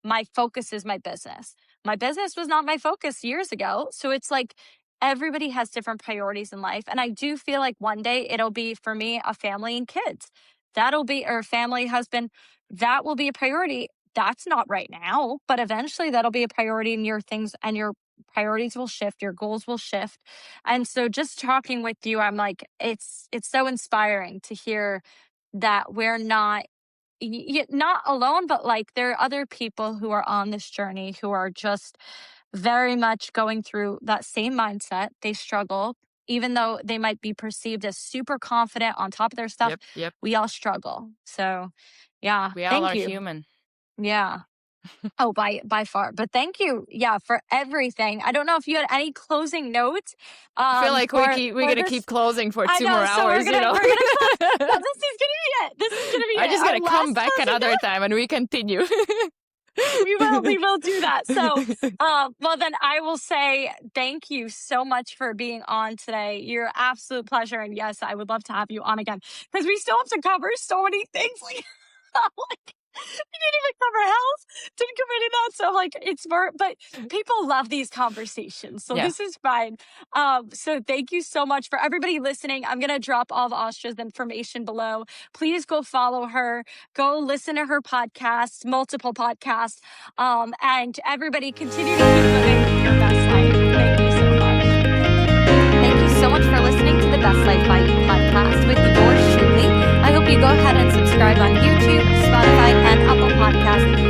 S2: My focus is my business. My business was not my focus years ago. So it's like everybody has different priorities in life. And I do feel like one day it'll be for me a family and kids. That'll be, or family, husband, that will be a priority. That's not right now, but eventually that'll be a priority, and your things and your priorities will shift, your goals will shift. And so just talking with you, I'm like, it's so inspiring to hear that we're not alone, but like there are other people who are on this journey who are just very much going through that same mindset. They struggle, even though they might be perceived as super confident on top of their stuff.
S1: Yep.
S2: We all struggle. So yeah,
S1: We all
S2: thank
S1: are
S2: you.
S1: human.
S2: Yeah. Oh, by far. But thank you, yeah, for everything. I don't know if you had any closing notes.
S1: I feel like we're gonna keep closing for 2 more
S2: so
S1: hours.
S2: we're gonna close. No, this is gonna be it. This is gonna be
S1: I'm
S2: it.
S1: just
S2: Our
S1: gonna come
S2: last
S1: back
S2: closing
S1: another
S2: note.
S1: time and we continue.
S2: We will do that. So, well, then I will say thank you so much for being on today. You're an absolute pleasure. And yes, I would love to have you on again because we still have to cover so many things. Like, we didn't even cover health, didn't cover any of that. So I'm like, it's more, but people love these conversations. So this is fine. So thank you so much for everybody listening. I'm going to drop all of Austra's information below. Please go follow her, go listen to her podcast, multiple podcasts. And everybody continue to keep living your best life. Thank you so much. Thank you so much for listening to the Best Life by You podcast with yours truly. I hope you go ahead and subscribe on YouTube, Spotify, and Apple Podcasts.